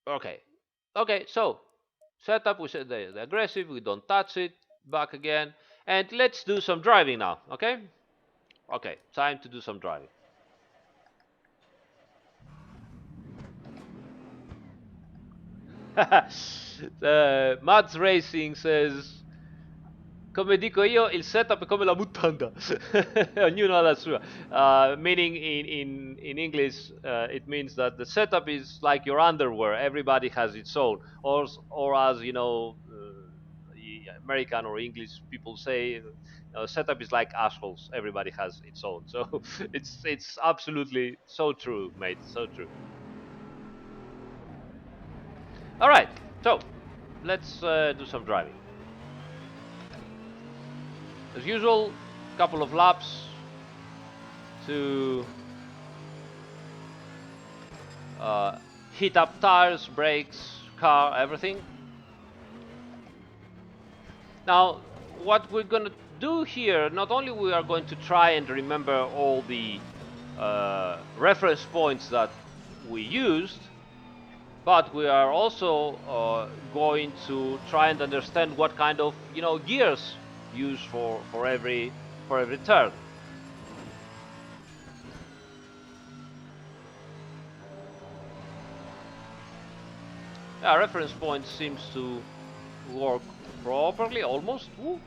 Okay. Okay, so setup, we said the aggressive, we don't touch it, back again. And let's do some driving now, okay? Okay, time to do some driving. Mads Racing says, come dico io, il setup è come la mutanda. Ognuno ha la sua. Meaning in English, it means that the setup is like your underwear. Everybody has its own. Or as you know, American or English people say, setup is like assholes. Everybody has its own. So it's absolutely so true, mate. So true. All right. So let's do some driving. As usual, couple of laps to uh, heat up tires, brakes, car, everything. Now, what we're going to do here, not only we are going to try and remember all the reference points that we used, but we are also going to try and understand what kind of gears used for every turn. Yeah, reference point seems to work properly, almost. Woo.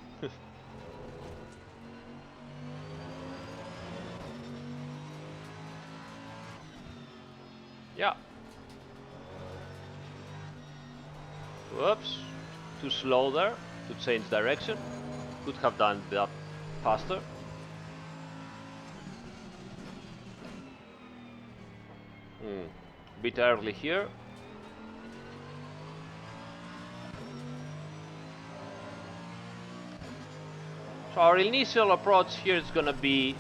Yeah. Whoops. Too slow there to change direction. Could have done that faster. Bit early here. So our initial approach here is gonna be,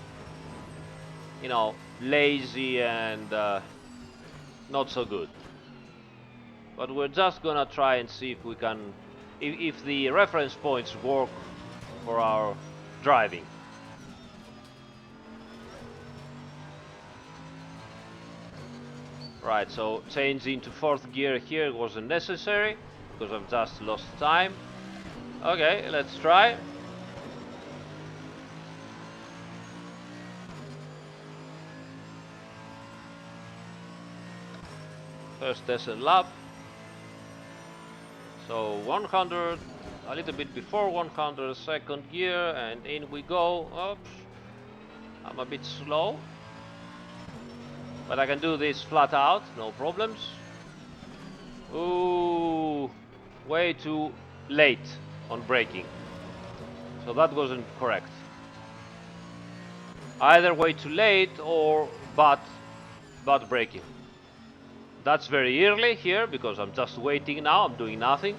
lazy and not so good. But we're just gonna try and see if we can, if the reference points work for our driving. Right, so changing to fourth gear here wasn't necessary because I've just lost time. Okay, let's try. First descent lap. So 100, a little bit before 100, second gear, and in we go. Oops, I'm a bit slow, but I can do this flat out, no problems. Ooh, way too late on braking. So that wasn't correct. Either way too late or bad braking. That's very early here because I'm just waiting now, I'm doing nothing.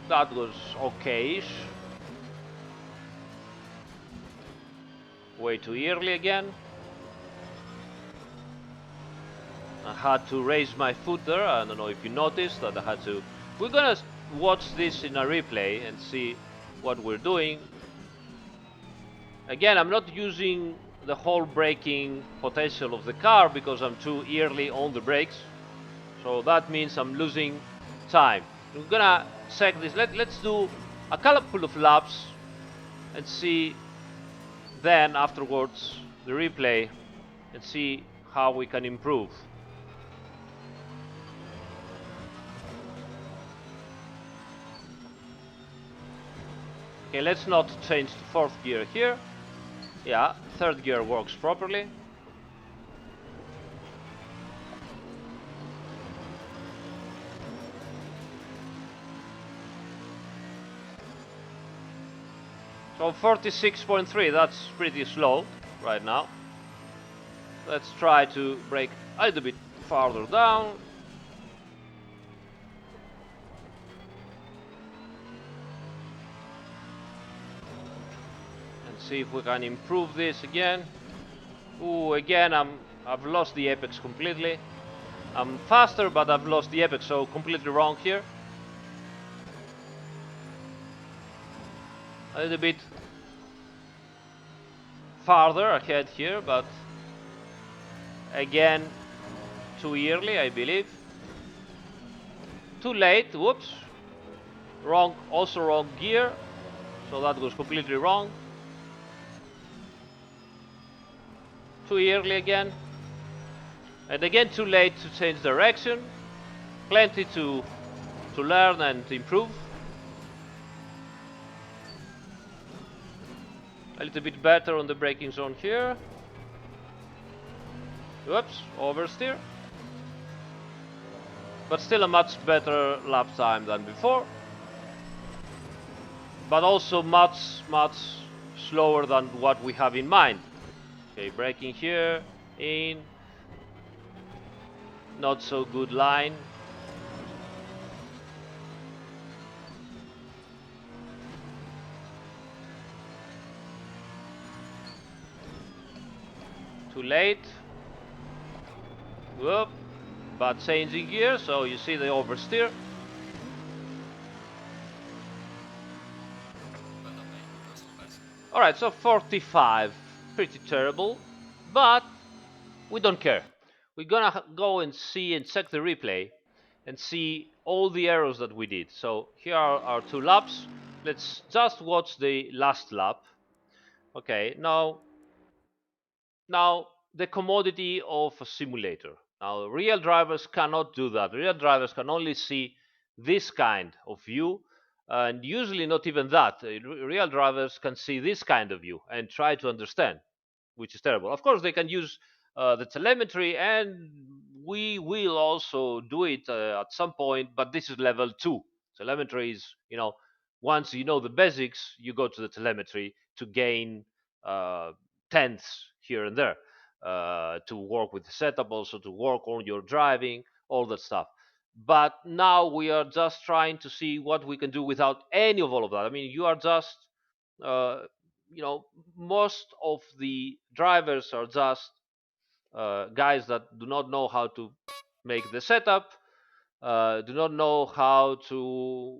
That was okay-ish. Way too early again. I had to raise my foot there. I don't know if you noticed that I had to. We're gonna watch this in a replay and see what we're doing. Again, I'm not using the whole braking potential of the car because I'm too early on the brakes. So that means I'm losing time. We're gonna check this. Let's do a couple of laps and see then afterwards the replay and see how we can improve. Okay, let's not change to fourth gear here. Yeah, third gear works properly. So 46.3, that's pretty slow right now. Let's try to brake a little bit farther down. And see if we can improve this again. Ooh, again I've lost the apex completely. I'm faster, but I've lost the apex, so completely wrong here. A little bit farther ahead here, but again, too early, I believe. Too late, whoops. Wrong, also wrong gear. So that was completely wrong. Too early again. And again, too late to change direction. Plenty to learn and improve. A little bit better on the braking zone here. Whoops, oversteer. But still a much better lap time than before. But also much slower than what we have in mind. Okay, braking here, in. Not so good line. Too late. Whoop. But changing gear, so you see the oversteer. Alright, so 45. Pretty terrible. But we don't care. We're gonna go and see and check the replay and see all the errors that we did. So here are our 2 laps. Let's just watch the last lap. Okay, now the commodity of a simulator. Now real drivers cannot do that. Real drivers can only see this kind of view, and usually not even that. Real drivers can see this kind of view and try to understand, which is terrible. Of course, they can use the telemetry, and we will also do it at some point, but this is level 2. Telemetry is, once you know the basics, you go to the telemetry to gain uh, tenths here and there, to work with the setup, also to work on your driving, all that stuff. But now we are just trying to see what we can do without any of all of that. I mean, you are just uh, most of the drivers are just guys that do not know how to make the setup, do not know how to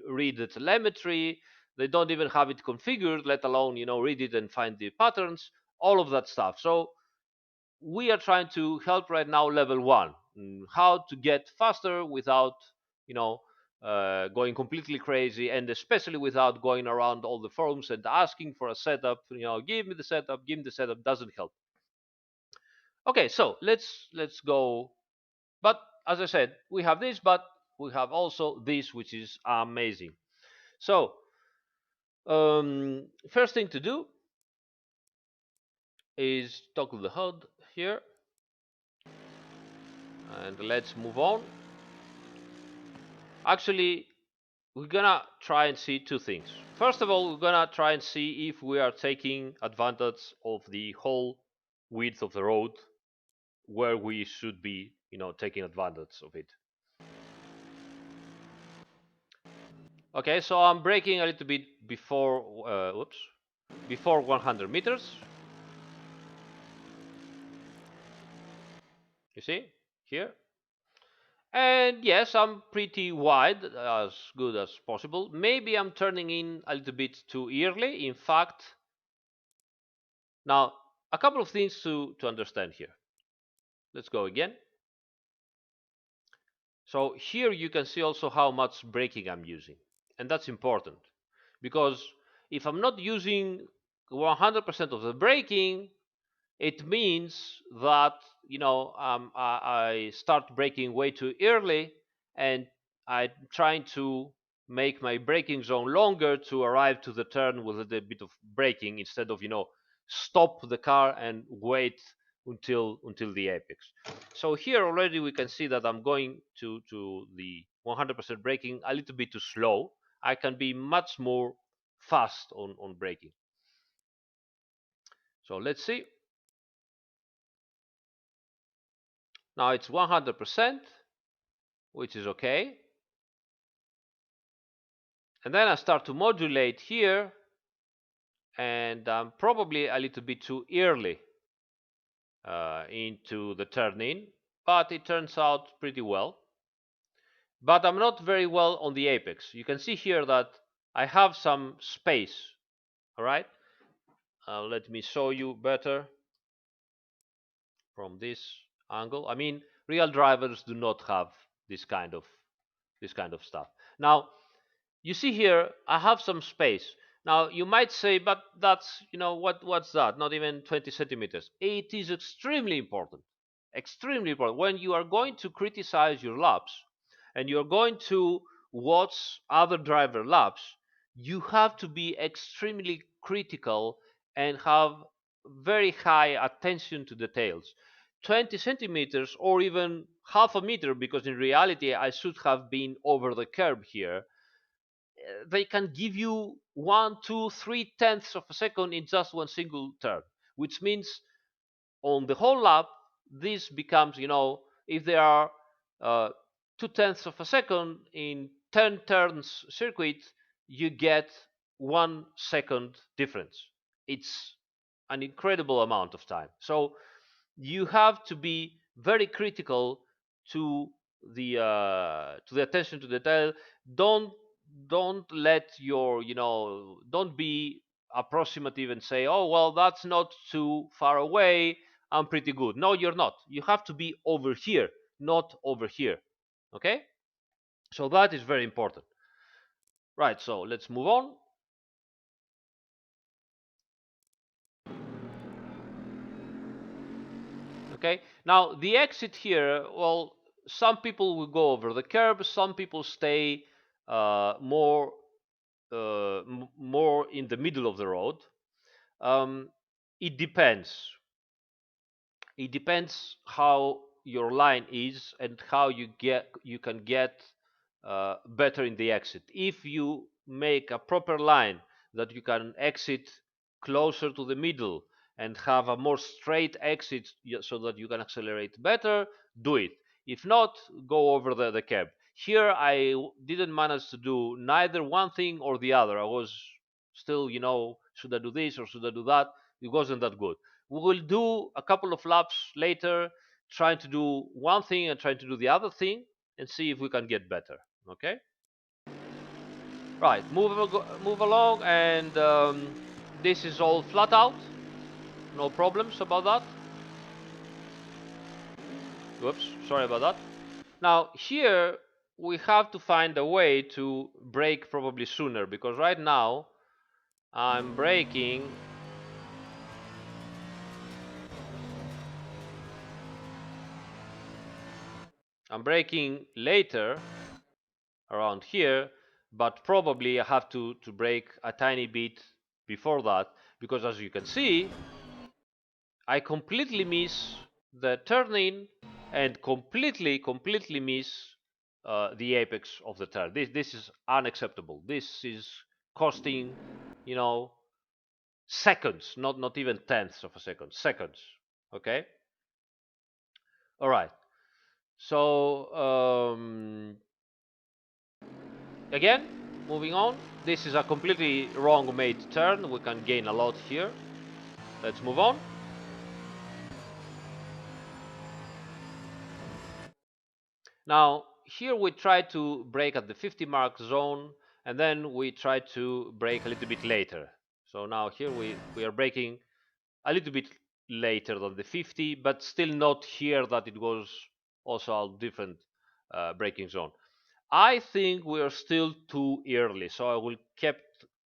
read the telemetry. They don't even have it configured, let alone read it and find the patterns, all of that stuff. So we are trying to help right now level 1, how to get faster without you know going completely crazy, and especially without going around all the forums and asking for a setup. Give me the setup, give me the setup, doesn't help. Okay, so let's go. But as I said, we have this, but we have also this, which is amazing. So first thing to do is toggle the HUD here, and let's move on. Actually, we're gonna try and see 2 things. First of all, we're gonna try and see if we are taking advantage of the whole width of the road where we should be, taking advantage of it. Okay, so I'm braking a little bit before 100 meters. You see here. And yes, I'm pretty wide, as good as possible. Maybe I'm turning in a little bit too early. In fact, now a couple of things to understand here. Let's go again. So here you can see also how much braking I'm using. And that's important, because if I'm not using 100% of the braking, it means that I start braking way too early, and I'm trying to make my braking zone longer to arrive to the turn with a little bit of braking, instead of stop the car and wait until the apex. So here already we can see that I'm going to the 100% braking a little bit too slow. I can be much more fast on braking. So let's see. Now it's 100%, which is okay. And then I start to modulate here, and I'm probably a little bit too early into the turn in, but it turns out pretty well. But I'm not very well on the apex. You can see here that I have some space, all right? Let me show you better from this angle. I mean, real drivers do not have this kind of stuff. Now, you see here, I have some space. Now, you might say, but that's, what's that? Not even 20 centimeters. It is extremely important. Extremely important. When you are going to criticize your laps and you're going to watch other driver laps, you have to be extremely critical and have very high attention to details. 20 centimeters or even half a meter, because in reality I should have been over the curb here, they can give you 1, 2, 3 tenths of a second in just one single turn, which means on the whole lap, this becomes, if there are 2 tenths of a second in 10 turns circuit, you get 1 second difference. It's an incredible amount of time. So you have to be very critical to the attention to detail. Don't let your, don't be approximative and say, oh well, that's not too far away, I'm pretty good. No, you're not. You have to be over here, not over here. Okay, so that is very important. Right, so let's move on. Okay, now the exit here, well, some people will go over the curb, some people stay more more in the middle of the road. um, it depends. It depends how your line is and how you can get better in the exit. If you make a proper line that you can exit closer to the middle and have a more straight exit so that you can accelerate better, do it. If not, go over the curb. Here I didn't manage to do neither one thing or the other. I was still, should I do this or should I do that? It wasn't that good. We will do a couple of laps later, trying to do one thing and trying to do the other thing and see if we can get better. Okay, right, move along, and this is all flat out, no problems about that. Whoops, sorry about that. Now here we have to find a way to brake probably sooner, because right now I'm braking later around here, but probably I have to brake a tiny bit before that, because as you can see, I completely miss the turning and completely miss the apex of the turn. This is unacceptable. This is costing, you know, seconds, not even tenths of a second, seconds. Okay. All right. So again, moving on. This is a completely wrong made turn. We can gain a lot here. Let's move on. Now, here we try to brake at the 50 mark zone, and then we try to brake a little bit later. So now here we are braking a little bit later than the 50, but still not here that it was also a different braking zone. I think we are still too early, so I will keep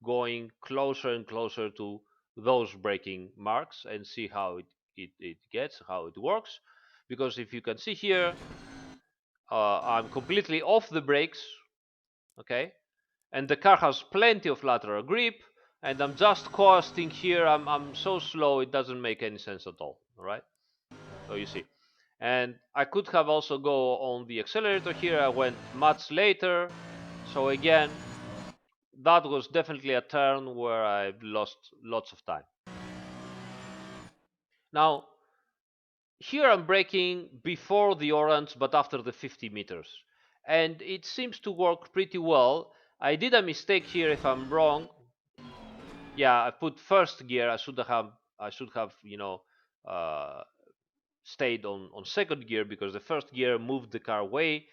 going closer and closer to those braking marks and see how it gets, how it works. Because if you can see here, I'm completely off the brakes, okay, and the car has plenty of lateral grip, and I'm just coasting here. I'm so slow, it doesn't make any sense at all right? So you see, and I could have also go on the accelerator here. I went much later, so again, that was definitely a turn where I lost lots of time. Now here I'm braking before the orange but after the 50 meters, and it seems to work pretty well. I did a mistake here, if I'm wrong. Yeah, I put first gear. I should have uh, stayed on second gear, because the first gear moved the car way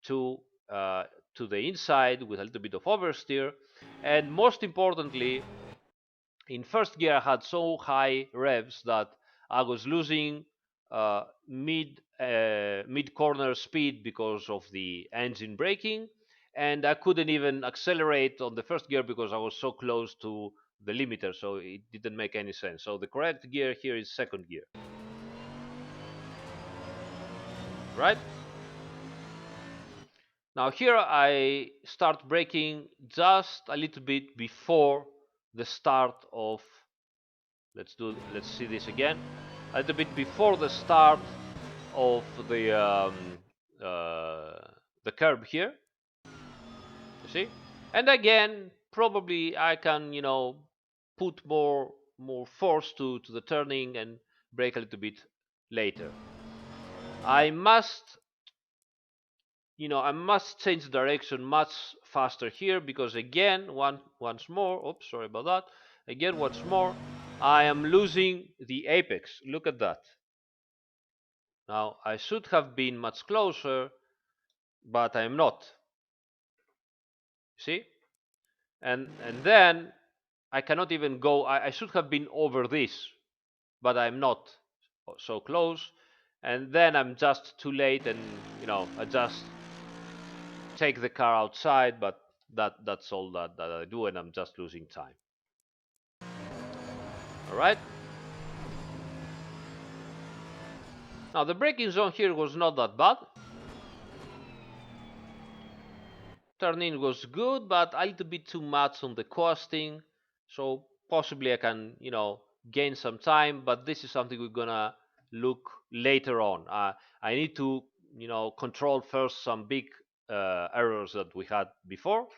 to uh, to the inside with a little bit of oversteer. And most importantly, In first gear I had so high revs that I was losing mid corner speed because of the engine braking, and I couldn't even accelerate on the first gear because I was so close to the limiter, so it didn't make any sense. So the correct gear here is second gear, right? Now here I start braking just a little bit before the start of, let's see this again, a little bit before the start of uh, the curb here, you see. And again, probably I can, put more force to the turning and brake a little bit later. I must, I must change direction much faster here, because again, once more, oops, sorry about that. Again, once more, I am losing the apex. Look at that. Now I should have been much closer, but I'm not. See? And then I cannot even go. I should have been over this, but I'm not so close. And then I'm just too late, and I just take the car outside. But that's all that I do, and I'm just losing time. All right. Now the braking zone here was not that bad. Turning was good, but a little bit too much on the costing. So possibly I can, gain some time, but this is something we're gonna look later on. I need to, control first some big errors that we had before,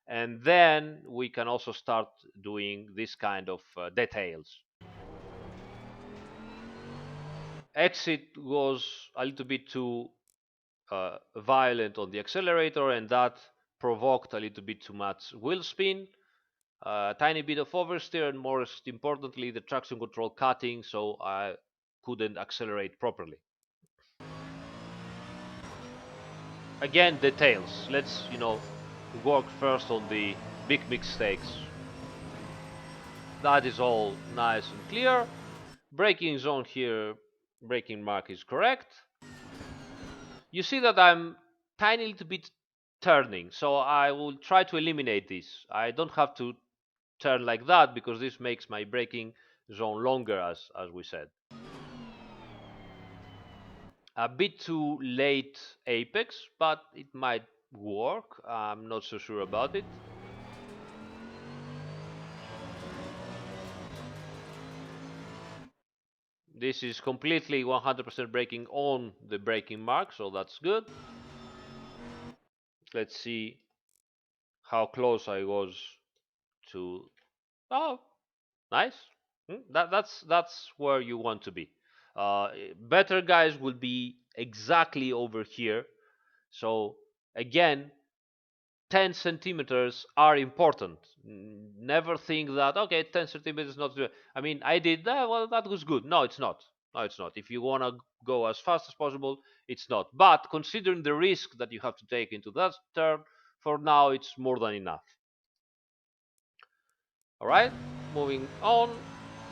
and then we can also start doing this kind of details. Exit was a little bit too violent on the accelerator, and that provoked a little bit too much wheel spin, a tiny bit of oversteer, and most importantly, the traction control cutting, so I couldn't accelerate properly. Again, details. Let's, work first on the big mistakes. That is all nice and clear. Braking zone here, braking mark is correct. You see that I'm tiny little bit turning, so I will try to eliminate this. I don't have to turn like that because this makes my braking zone longer, as we said. A bit too late apex, but it might work. I'm not so sure about it. This is completely 100% braking on the braking mark, so that's good. Let's see how close I was to. Oh, nice. That's where you want to be. Better guys will be exactly over here. So again, 10 centimeters are important. Never think that, okay, 10 centimeters is not good. I mean, I did that, well, that was good. No, it's not. No, it's not. If you want to go as fast as possible, it's not. But considering the risk that you have to take into that turn, for now, it's more than enough. All right, moving on.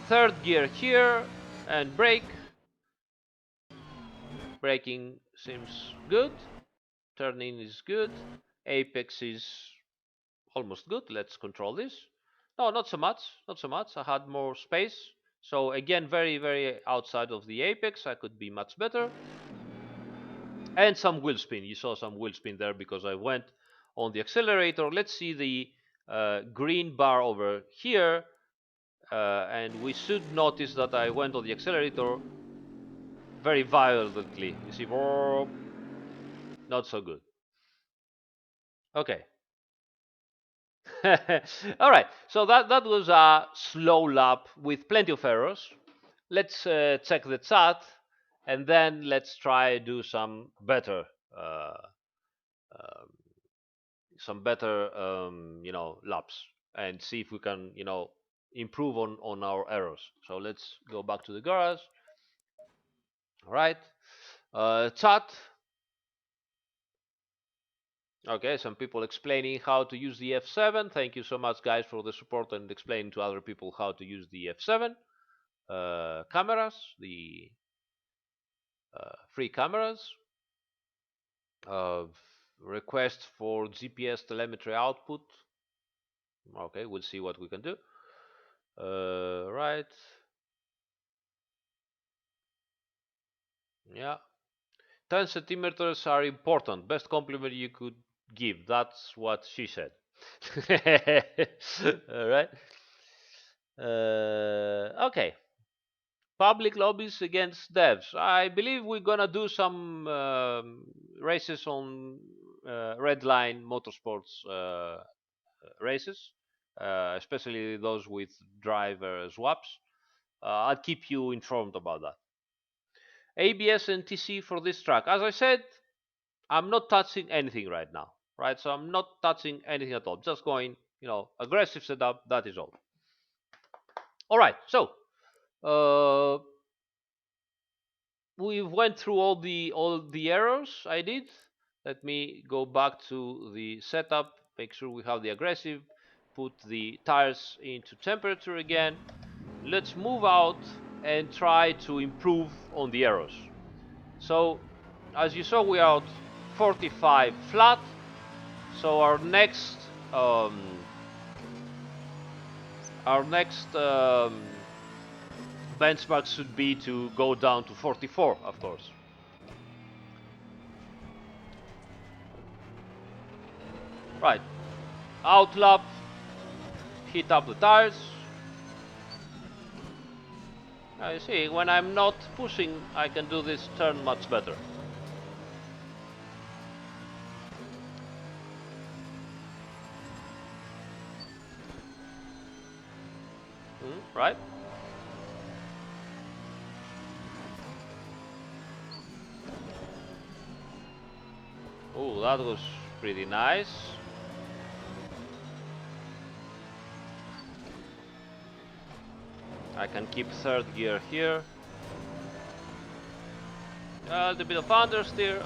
Third gear here and brake. Braking seems good. Turning is good. Apex is almost good. Let's control this. No, not so much. Not so much. I had more space. So again, very, very outside of the apex. I could be much better. And some wheel spin. You saw some wheel spin there because I went on the accelerator. Let's see the green bar over here. And we should notice that I went on the accelerator very violently. You see, not so good. Okay. All right. So that was a slow lap with plenty of errors. Let's check the chat, and then let's try do uh, um, some better laps, and see if we can improve on our errors. So let's go back to the garage. All right. Chat. Okay, some people explaining how to use the F7. Thank you so much, guys, for the support and explaining to other people how to use the F7 cameras, the free cameras. Request for GPS telemetry output. Okay, we'll see what we can do. Right. Yeah. 10 centimeters are important. Best compliment you could give. That's what she said. All right. Okay. Public lobbies against devs. I believe we're gonna do some races on red line motorsports races, especially those with driver swaps. I'll keep you informed about that. ABS and TC for this track. As I said, I'm not touching anything right now, right? So I'm not touching anything at all. Just going, aggressive setup. That is all. All right. So we went through all the errors I did. Let me go back to the setup. Make sure we have the aggressive. Put the tires into temperature again. Let's move out and try to improve on the errors. So as you saw, we are at 45 flat. So our next benchmark should be to go down to 44, of course. Right, outlap, heat up the tires. Now you see, when I'm not pushing, I can do this turn much better. Right? Oh, that was pretty nice. I can keep third gear here. A little bit of understeer.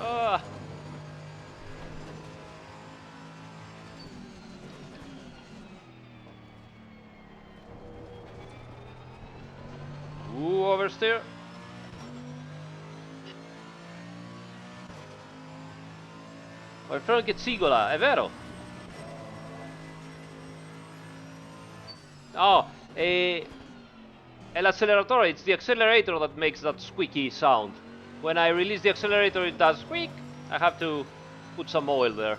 Ooh, oversteer. Che zigola, è vero? Oh, è l'acceleratore. It's the accelerator that makes that squeaky sound. When I release the accelerator, it does squeak. I have to put some oil there.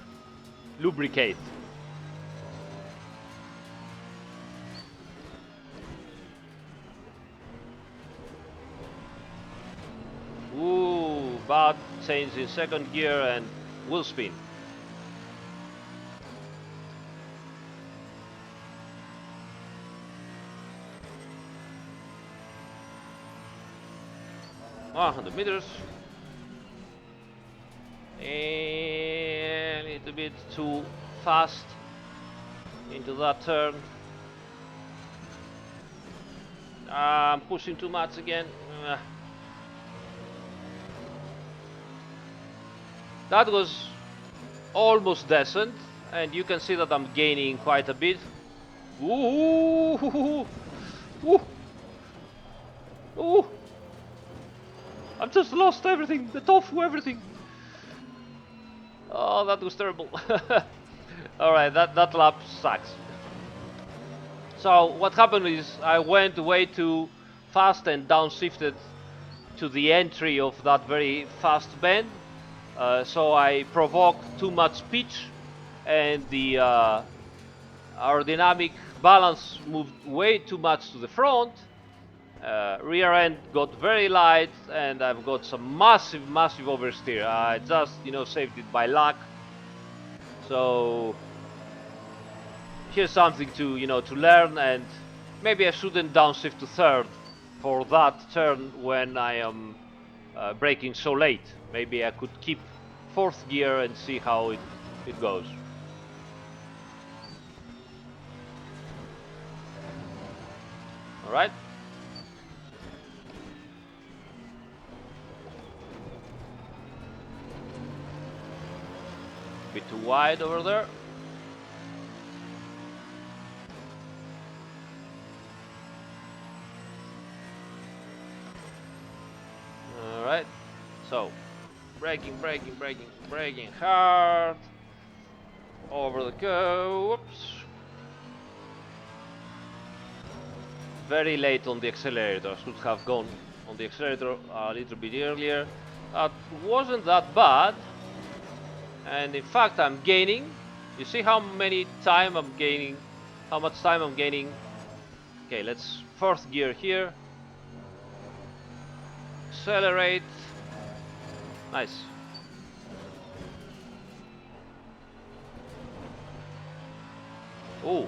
Lubricate. Ooh, bad change in second gear and wheel spin. Ah, 100 meters. A little bit too fast into that turn. I'm pushing too much again. That was almost decent, and you can see that I'm gaining quite a bit. Ooh, ooh, ooh! I've just lost everything. The tofu, everything. Oh, that was terrible. All right, that lap sucks. So what happened is I went way too fast and downshifted to the entry of that very fast bend. So I provoked too much pitch, and the aerodynamic balance moved way too much to the front. Rear end got very light, and I've got some massive oversteer. I just saved it by luck. So here's something to learn, and maybe I shouldn't downshift to third for that turn when I am braking so late. Maybe I could keep fourth gear and see how it goes. All right. Bit too wide over there. Alright. So, braking hard. Over the go. Whoops. Very late on the accelerator. Should have gone on the accelerator a little bit earlier. That wasn't that bad. And in fact, I'm gaining. You see how much time I'm gaining. Okay, let's fourth gear here. Accelerate. Nice. Oh,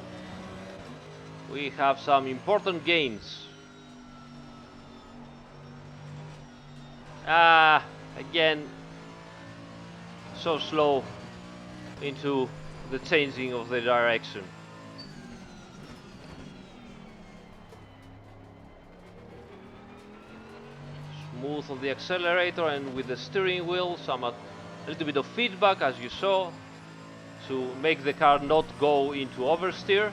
we have some important gains. Again, so slow into the changing of the direction. Smooth on the accelerator and with the steering wheel, a little bit of feedback, as you saw, to make the car not go into oversteer.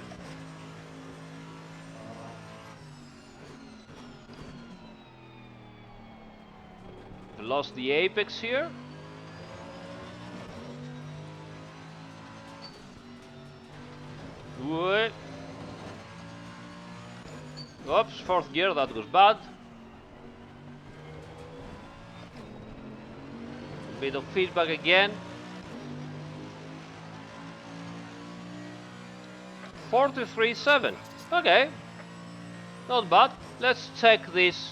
Lost the apex here. What? Oops, fourth gear, that was bad. Bit of feedback again. 43.7. Okay, not bad. Let's check this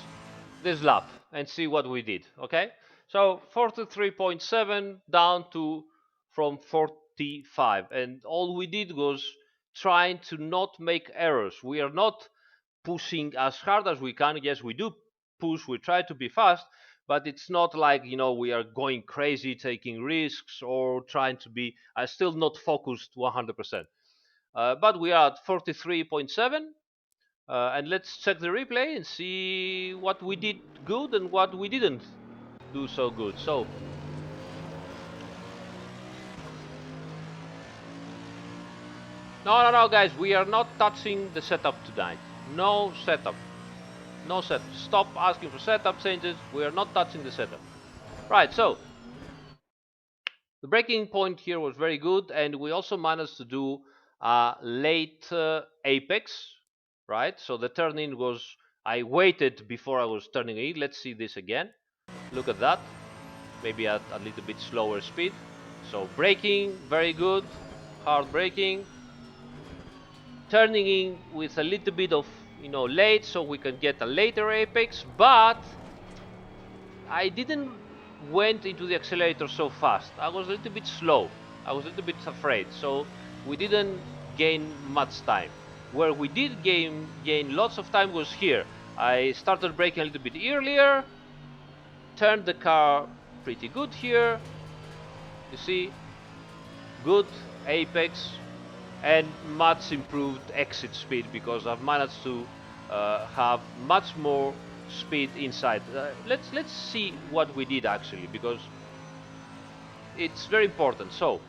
lap and see what we did. Okay, so 43.7 down to from 45, and all we did was trying to not make errors. We are not pushing as hard as we can. Yes, we do push. We try to be fast, but it's not like, you know, we are going crazy taking risks or trying to be still not focused 100%. But we are at 43.7. And let's check the replay and see what we did good and what we didn't do so good. So, no, guys, we are not touching the setup tonight. No setup. No setup. Stop asking for setup changes. We are not touching the setup. Right, so the braking point here was very good, and we also managed to do a late apex, right? So the turn-in was, I waited before I was turning in. Let's see this again. Look at that. Maybe at a little bit slower speed. So braking, very good. Hard braking. Turning in with a little bit of, you know, late, so we can get a later apex, but I didn't went into the accelerator so fast. I was a little bit slow. I was a little bit afraid, so we didn't gain much time. Where we did gain lots of time was here. I started braking a little bit earlier, turned the car pretty good here. You see, good apex and much improved exit speed, because I've managed to have much more speed inside. Let's see what we did actually, because it's very important. So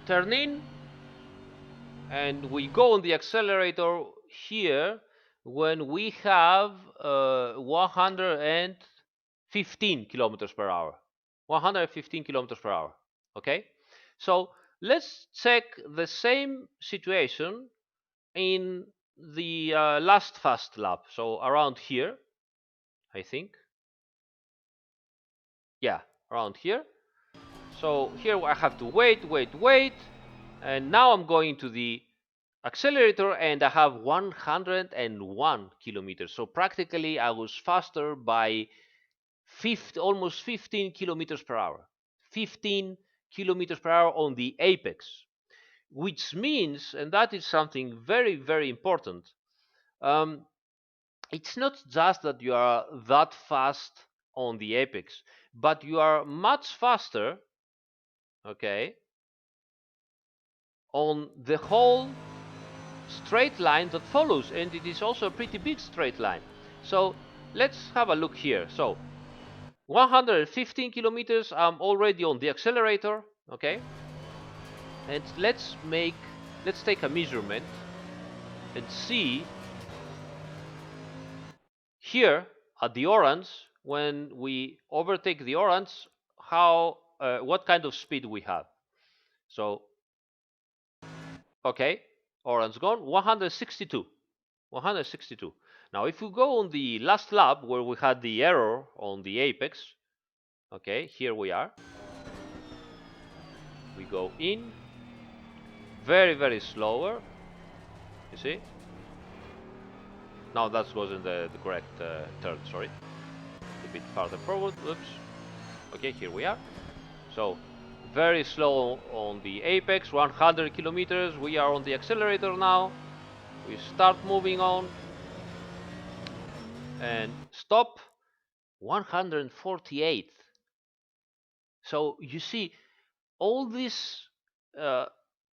turn in, and we go on the accelerator here when we have 115 kilometers per hour. 115 kilometers per hour. Okay, so let's check the same situation in the last fast lap. So around here, I think. Yeah, around here. So here I have to wait, and now I'm going to the accelerator and I have 101 kilometers. So practically I was faster by almost 15 kilometers per hour. 15 kilometers per hour on the apex, which means, and that is something very, very important, it's not just that you are that fast on the apex, but you are much faster, okay, on the whole straight line that follows, and it is also a pretty big straight line. So let's have a look here. So 115 kilometers, I'm already on the accelerator. Okay, and let's take a measurement and see here at the orange, when we overtake the orange, how what kind of speed we have. So okay, orange gone, 162. 162. Now if we go on the last lap where we had the error on the apex, okay, here we are. We go in very slower, you see. Now that wasn't the correct turn, sorry. A bit farther forward, oops. Okay, here we are. So very slow on the apex, 100 kilometers. We are on the accelerator now. We start moving on and stop, 148. So you see all this uh,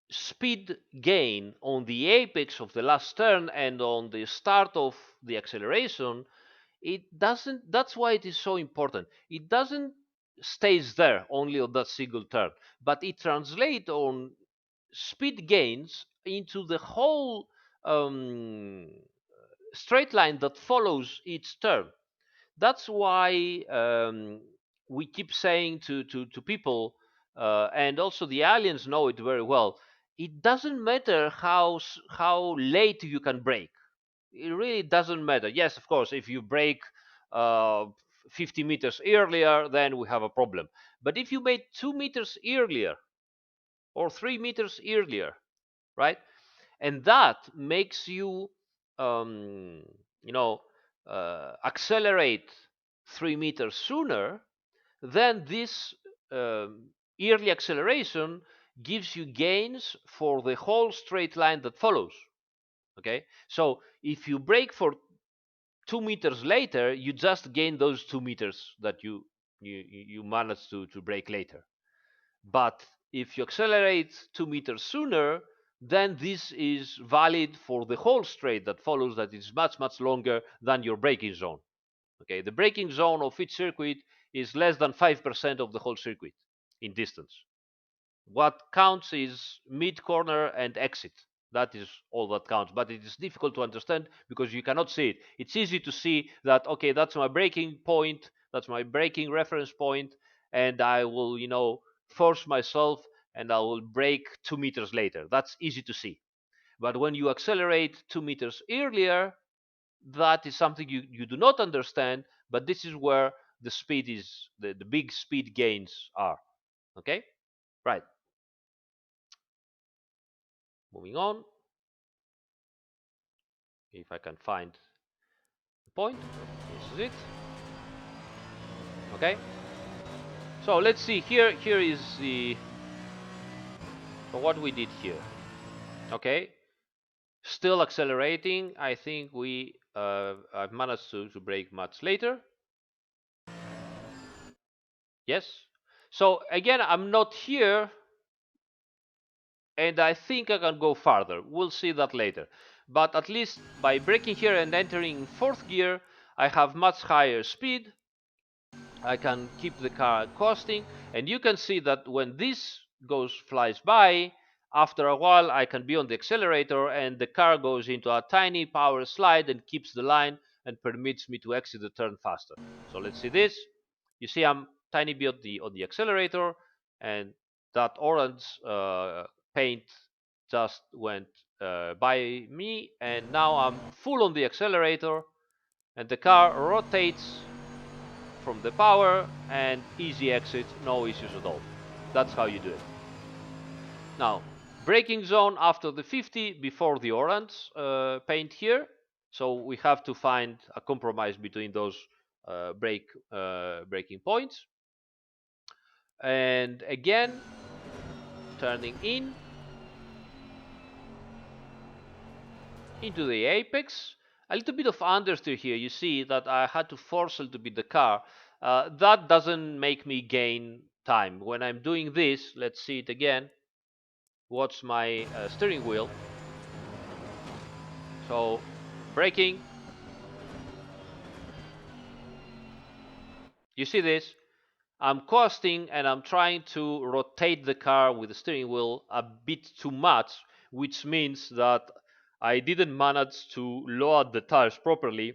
speed gain on the apex of the last turn and on the start of the acceleration. It doesn't, that's why it is so important. It doesn't stays there only on that single turn, but it translates on speed gains into the whole straight line that follows each turn. That's why we keep saying to people, and also the aliens know it very well. It doesn't matter how late you can brake. It really doesn't matter. Yes, of course, if you brake uh, 50 meters earlier, then we have a problem. But if you made 2 meters earlier or 3 meters earlier, right, and that makes you, um, you know, accelerate 3 meters sooner, then this early acceleration gives you gains for the whole straight line that follows. Okay, so if you brake for 2 meters later, you just gain those 2 meters that you managed to brake later. But if you accelerate 2 meters sooner, then this is valid for the whole straight that follows, that is much longer than your braking zone. Okay, the braking zone of each circuit is less than 5% of the whole circuit in distance. What counts is mid corner and exit. That is all that counts, but it is difficult to understand because you cannot see it. It's easy to see that, okay, that's my braking point, that's my braking reference point, and I will, force myself and I will brake 2 meters later. That's easy to see. But when you accelerate 2 meters earlier, that is something you do not understand, but this is where the speed is, the big speed gains are. Okay? Right. Moving on. If I can find the point. This is it. Okay. So let's see here. Here is the what we did here. Okay. Still accelerating. I think I've managed to brake much later. Yes. So again, I'm not here, and I think I can go farther. We'll see that later. But at least by braking here and entering fourth gear, I have much higher speed. I can keep the car coasting, and you can see that when this flies by, after a while I can be on the accelerator and the car goes into a tiny power slide and keeps the line and permits me to exit the turn faster. So let's see this. You see I'm tiny bit on the accelerator, and that orange paint just went by me, and now I'm full on the accelerator and the car rotates from the power and easy exit, no issues at all. That's how you do it. Now, braking zone after the 50 before the orange paint here. So we have to find a compromise between those braking points. And again, turning into the apex. A little bit of understeer here. You see that I had to force a little bit the car. That doesn't make me gain time. When I'm doing this, let's see it again. Watch my steering wheel. So, braking. You see this? I'm coasting and I'm trying to rotate the car with the steering wheel a bit too much, which means that I didn't manage to load the tires properly.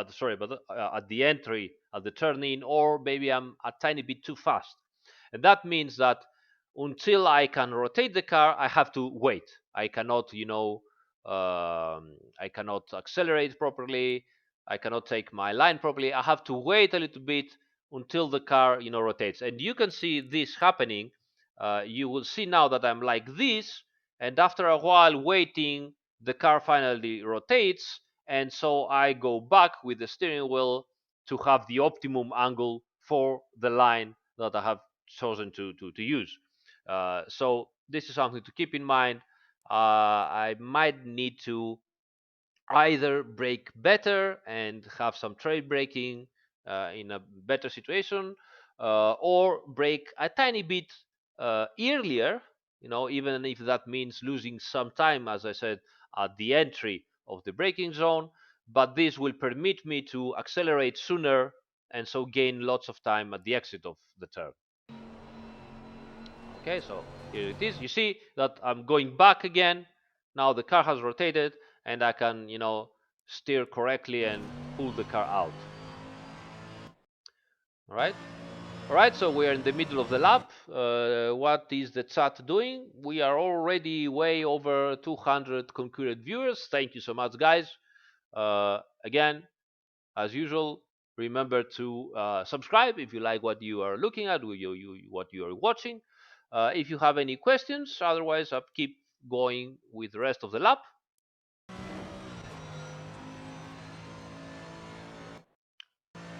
Sorry, but at the entry, at the turn in, or maybe I'm a tiny bit too fast. And that means that until I can rotate the car, I have to wait. I cannot, I cannot accelerate properly. I cannot take my line properly. I have to wait a little bit until the car, rotates. And you can see this happening. You will see now that I'm like this, and after a while waiting, the car finally rotates, and so I go back with the steering wheel to have the optimum angle for the line that I have chosen to use. So this is something to keep in mind. I might need to either brake better and have some trade braking in a better situation, or brake a tiny bit earlier, even if that means losing some time, as I said, at the entry of the braking zone. But this will permit me to accelerate sooner and so gain lots of time at the exit of the turn. Okay, so here it is. You see that I'm going back again. Now the car has rotated and I can, steer correctly and pull the car out. All right. All right, so we're in the middle of the lap. What is the chat doing? We are already way over 200 concurrent viewers. Thank you so much, guys. Again, as usual, remember to subscribe if you like what you are looking at, what you are watching. If you have any questions, otherwise I'll keep going with the rest of the lap.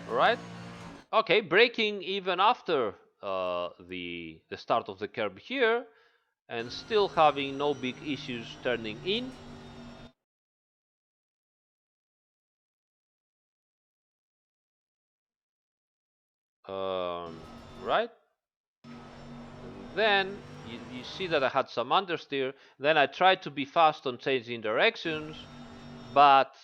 All right. Okay, braking even after the start of the curve here, and still having no big issues turning in. Right. And then you see that I had some understeer. Then I tried to be fast on changing directions, but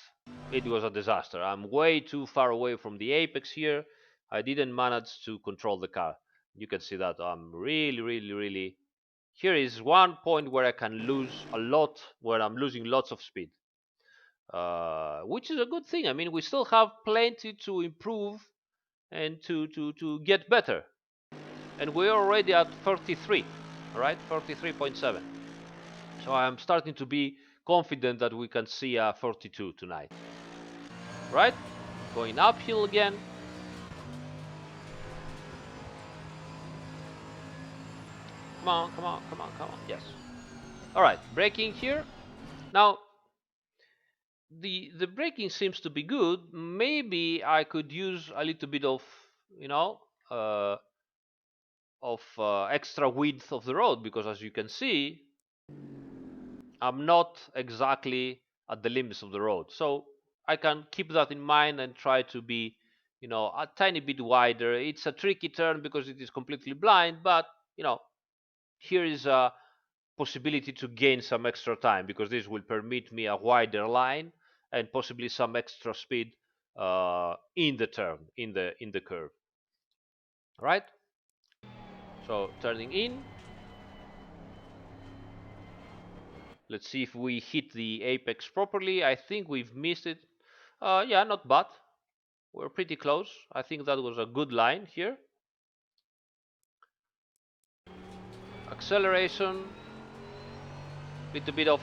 it was a disaster. I'm way too far away from the apex here. I didn't manage to control the car. You can see that I'm really. Here is one point where I can lose a lot, where I'm losing lots of speed, which is a good thing. I mean, we still have plenty to improve and to get better. And we're already at 33, all right, 33.7. So I'm starting to be confident that we can see a 42 tonight. Right? Going uphill again. Come on, come on, come on, come on. Yes. All right, braking here. Now, the braking seems to be good. Maybe I could use a little bit of, uh, extra width of the road, because as you can see, I'm not exactly at the limits of the road. So I can keep that in mind and try to be, a tiny bit wider. It's a tricky turn because it is completely blind, but, here is a possibility to gain some extra time, because this will permit me a wider line and possibly some extra speed in the turn, in the curve. All right. So turning in. Let's see if we hit the apex properly. I think we've missed it. Yeah, not bad. We're pretty close. I think that was a good line here. Acceleration. Little bit of.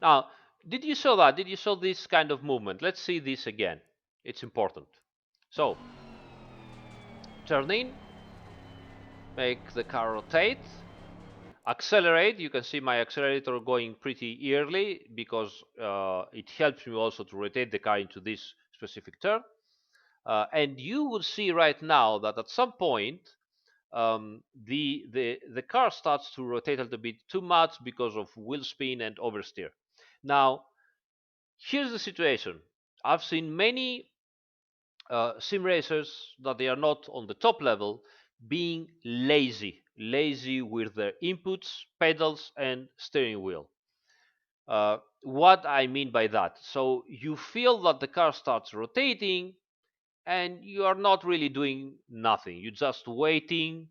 Now, did you saw that? Did you saw this kind of movement? Let's see this again. It's important. So, turn in. Make the car rotate. Accelerate. You can see my accelerator going pretty early because it helps me also to rotate the car into this specific turn. And you will see right now that at some point the car starts to rotate a little bit too much because of wheel spin and oversteer. Now, here's the situation. I've seen many sim racers that they are not on the top level being lazy with their inputs, pedals, and steering wheel. What I mean by that, so you feel that the car starts rotating, and you are not really doing nothing. You're just waiting,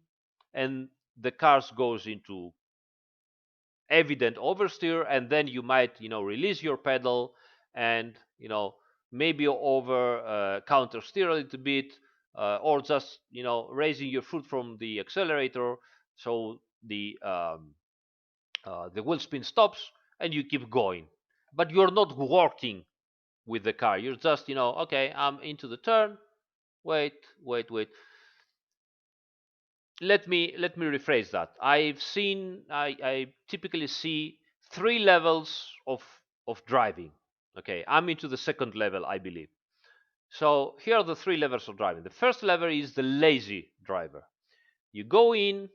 and the car goes into evident oversteer, and then you might release your pedal, and maybe over counter steer a little bit, or just raising your foot from the accelerator, so the wheel spin stops, and you keep going, but you're not working with the car. You're just okay, I'm into the turn. Wait. Let me rephrase that. I typically see three levels of driving. Okay, I'm into the second level, I believe. So here are the three levels of driving. The first level is the lazy driver. You go in,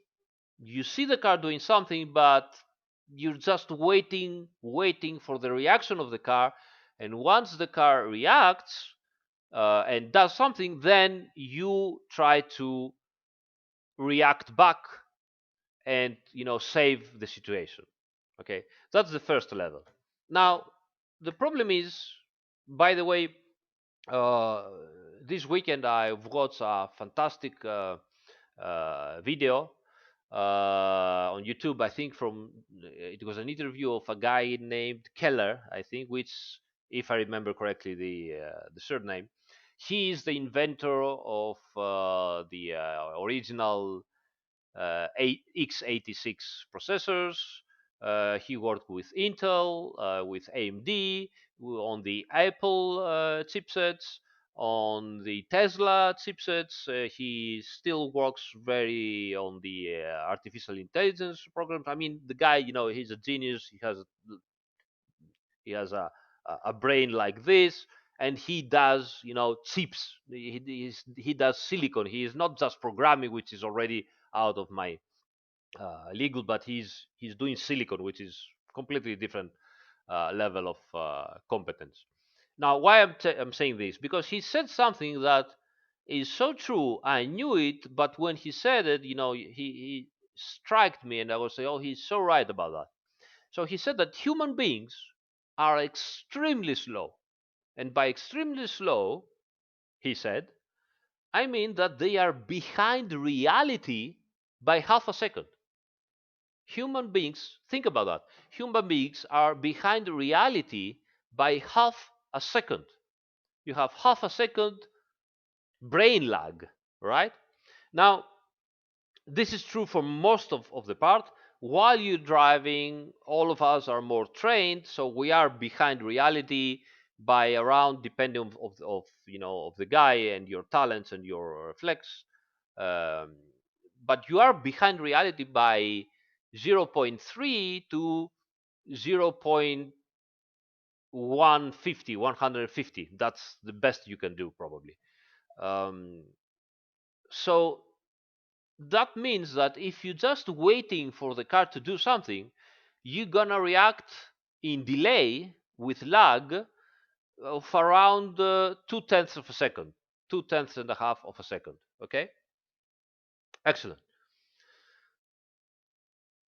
you see the car doing something, but you're just waiting for the reaction of the car, and once the car reacts and does something, then you try to react back and save the situation. Okay, that's the first level. Now the problem is, by the way, uh, this weekend I've watched a fantastic video on YouTube. I think from it was an interview of a guy named Keller, I think, which, if I remember correctly, the surname. He is the inventor of the original x86 processors. He worked with Intel, with AMD, on the Apple chipsets, on the Tesla chipsets. He still works very on the artificial intelligence programs. I mean, the guy, he's a genius. He has a brain like this, and he does chips. He does silicon. He is not just programming, which is already out of my legal, but he's doing silicon, which is completely different level of competence. Now, why I'm saying this? Because he said something that is so true. I knew it, but when he said it, he struck me, and I was saying, oh, he's so right about that. So he said that human beings are extremely slow, and by extremely slow, he said, I mean that they are behind reality by half a second. Human beings, think about that. Human beings are behind reality by half a second. You have half a second brain lag, right? Now, this is true for most of the part. While you're driving, all of us are more trained, so we are behind reality by around, depending of the guy and your talents and your reflex. Um, but you are behind reality by zero point 0.3 to 0.150, 150. That's the best you can do, probably. Um, so that means that if you're just waiting for the car to do something, you're gonna react in delay with lag of around 2/10 of a second, 2/10 and a half of a second. Okay, excellent.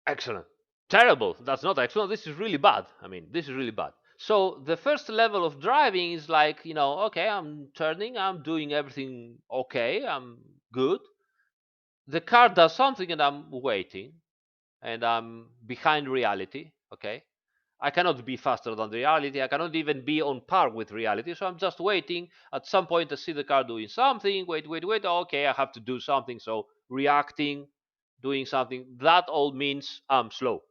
Excellent. Terrible. That's not excellent. This is really bad. I mean, this is really bad. So the first level of driving is like, okay, I'm turning, I'm doing everything okay, I'm good. The car does something, and I'm waiting, and I'm behind reality. Okay. I cannot be faster than the reality. I cannot even be on par with reality. So I'm just waiting. At some point, I see the car doing something. Wait. Okay, I have to do something. So reacting, doing something. That all means I'm slow.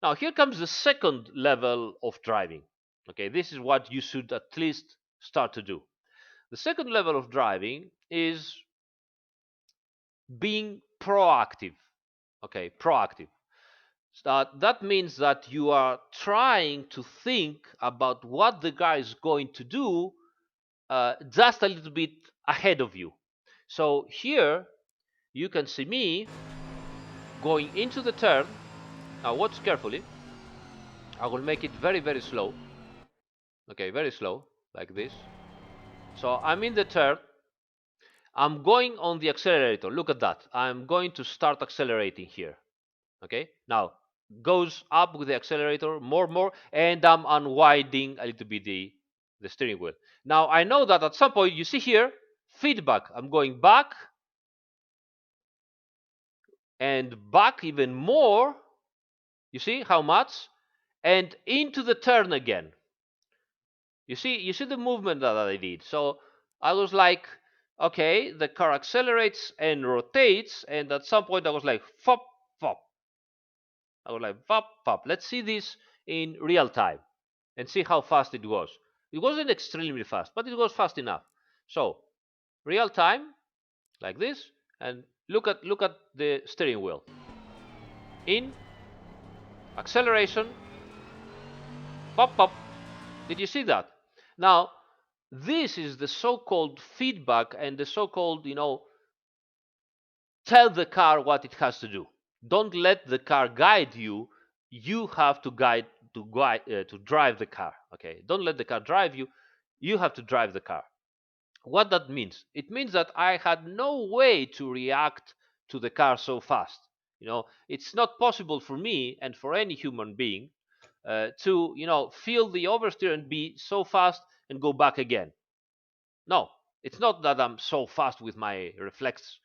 Now, here comes the second level of driving. Okay, this is what you should at least start to do. The second level of driving is being proactive. Okay, proactive. That means that you are trying to think about what the guy is going to do just a little bit ahead of you. So here you can see me going into the turn. Now watch carefully. I will make it very, very slow. Okay, very slow, like this. So I'm in the turn. I'm going on the accelerator. Look at that. I'm going to start accelerating here. Okay, now goes up with the accelerator more, and I'm unwinding a little bit the steering wheel. Now I know that at some point, you see here, feedback. I'm going back and back even more. You see how much? And into the turn again. You see the movement that I did. So I was like, okay, the car accelerates and rotates, and at some point I was like, fop, fop. I was like, fop, fop. Let's see this in real time and see how fast it was. It wasn't extremely fast, but it was fast enough. So real time, like this, and look at the steering wheel. In, acceleration, pop, pop. Did you see that? Now, this is the so-called feedback and the so-called, tell the car what it has to do. Don't let the car guide you. You have to to drive the car. Okay, don't let the car drive you. You have to drive the car. What that means? It means that I had no way to react to the car so fast. It's not possible for me and for any human being to feel the oversteer and be so fast and go back again. No, it's not that I'm so fast with my reflexes.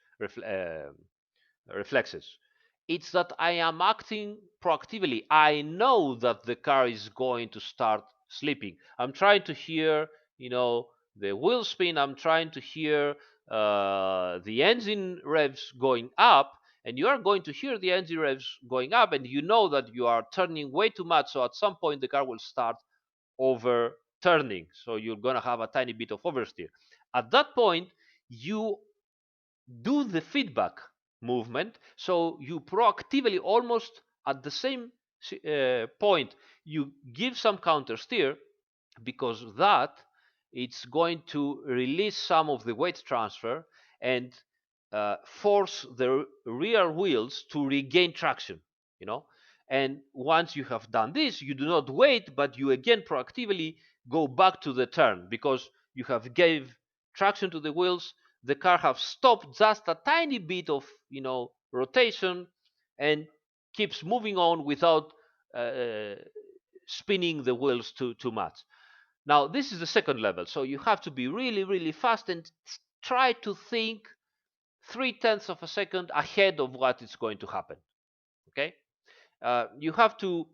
It's that I am acting proactively. I know that the car is going to start sleeping. I'm trying to hear, the wheel spin. I'm trying to hear the engine revs going up, and you are going to hear the engine revs going up, and you know that you are turning way too much. So at some point, the car will start overturning. So you're going to have a tiny bit of oversteer. At that point, you do the feedback movement. So you proactively, almost at the same point, you give some counter steer, because that it's going to release some of the weight transfer and force the rear wheels to regain traction. And once you have done this, you do not wait, but you again proactively go back to the turn, because you have gave traction to the wheels. The car have stopped just a tiny bit of rotation, and keeps moving on without uh, spinning the wheels too much. Now this is the second level, so you have to be really, really fast and try to think 3/10 of a second ahead of what is going to happen. Okay, you have to,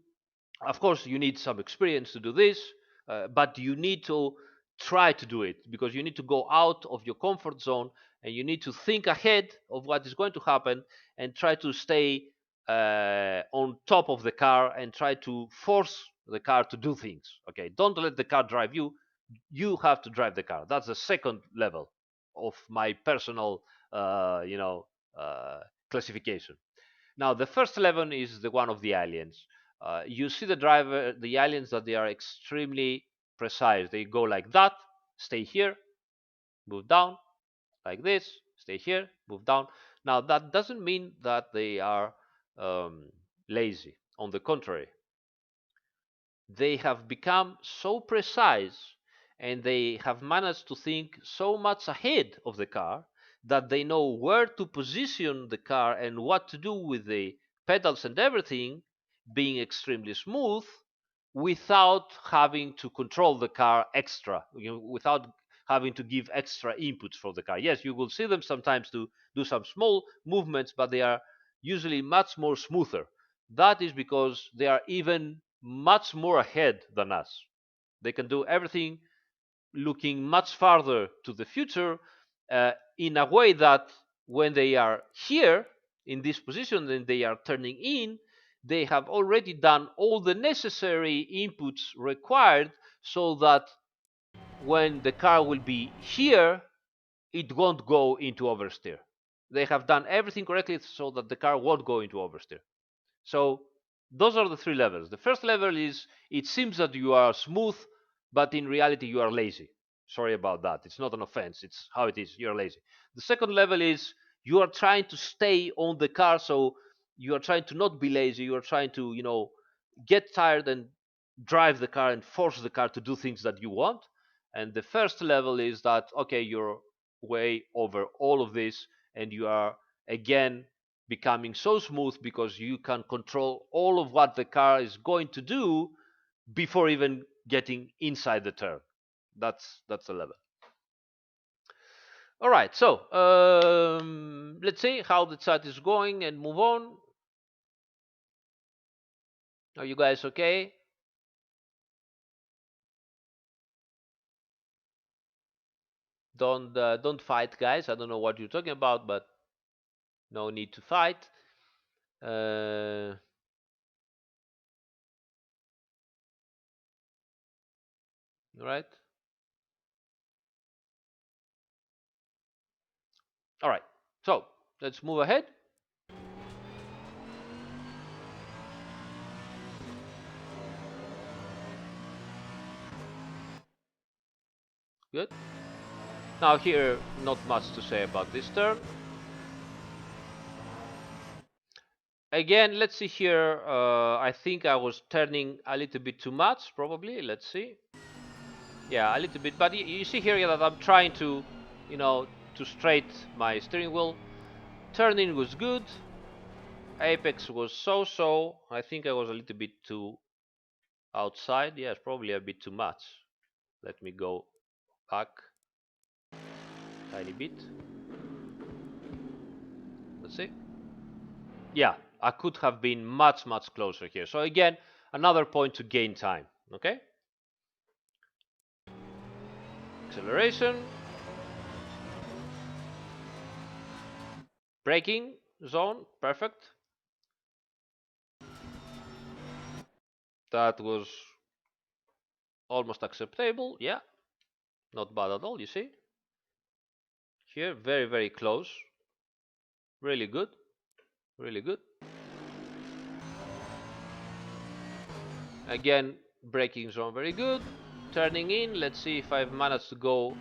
of course, you need some experience to do this, but you need to try to do it, because you need to go out of your comfort zone, and you need to think ahead of what is going to happen, and try to stay on top of the car, and try to force the car to do things. Okay, don't let the car drive you. You have to drive the car. That's the second level of my personal classification. Now, the first level is the one of the aliens. You see the aliens, that they are extremely precise. They go like that, stay here, move down, like this, stay here, move down. Now, that doesn't mean that they are lazy. On the contrary, they have become so precise, and they have managed to think so much ahead of the car, that they know where to position the car and what to do with the pedals and everything, being extremely smooth, without having to control the car extra, without having to give extra inputs for the car. Yes, you will see them sometimes to do some small movements, but they are usually much more smoother. That is because they are even much more ahead than us. They can do everything looking much farther to the future, in a way that when they are here in this position and they are turning in, they have already done all the necessary inputs required, so that when the car will be here, it won't go into oversteer. They have done everything correctly so that the car won't go into oversteer. So those are the three levels. The first level is, it seems that you are smooth, but in reality you are lazy. Sorry about that. It's not an offense. It's how it is. You're lazy. The second level is, you are trying to stay on the car, so you are trying to not be lazy. You are trying to, get tired and drive the car and force the car to do things that you want. And the first level is that, okay, you're way over all of this, and you are again becoming so smooth, because you can control all of what the car is going to do before even getting inside the turn. That's the level. All right, so let's see how the chat is going and move on. Are you guys okay? Don't fight, guys. I don't know what you're talking about, but no need to fight. Right. All right. So let's move ahead. Good. Now here, not much to say about this turn. Again, let's see here. I think I was turning a little bit too much, probably. Let's see. Yeah, a little bit. But you see here that I'm trying to, to straight my steering wheel. Turning was good. Apex was so-so. I think I was a little bit too outside. Yes, probably a bit too much. Let me go back tiny bit. Let's see. Yeah, I could have been much closer here. So again, another point to gain time. Okay. Acceleration. Braking zone. Perfect. That was almost acceptable. Yeah, not bad at all. You see here, very close. Really good. Really good. Again, braking zone very good. Turning in. Let's see if I've managed to go.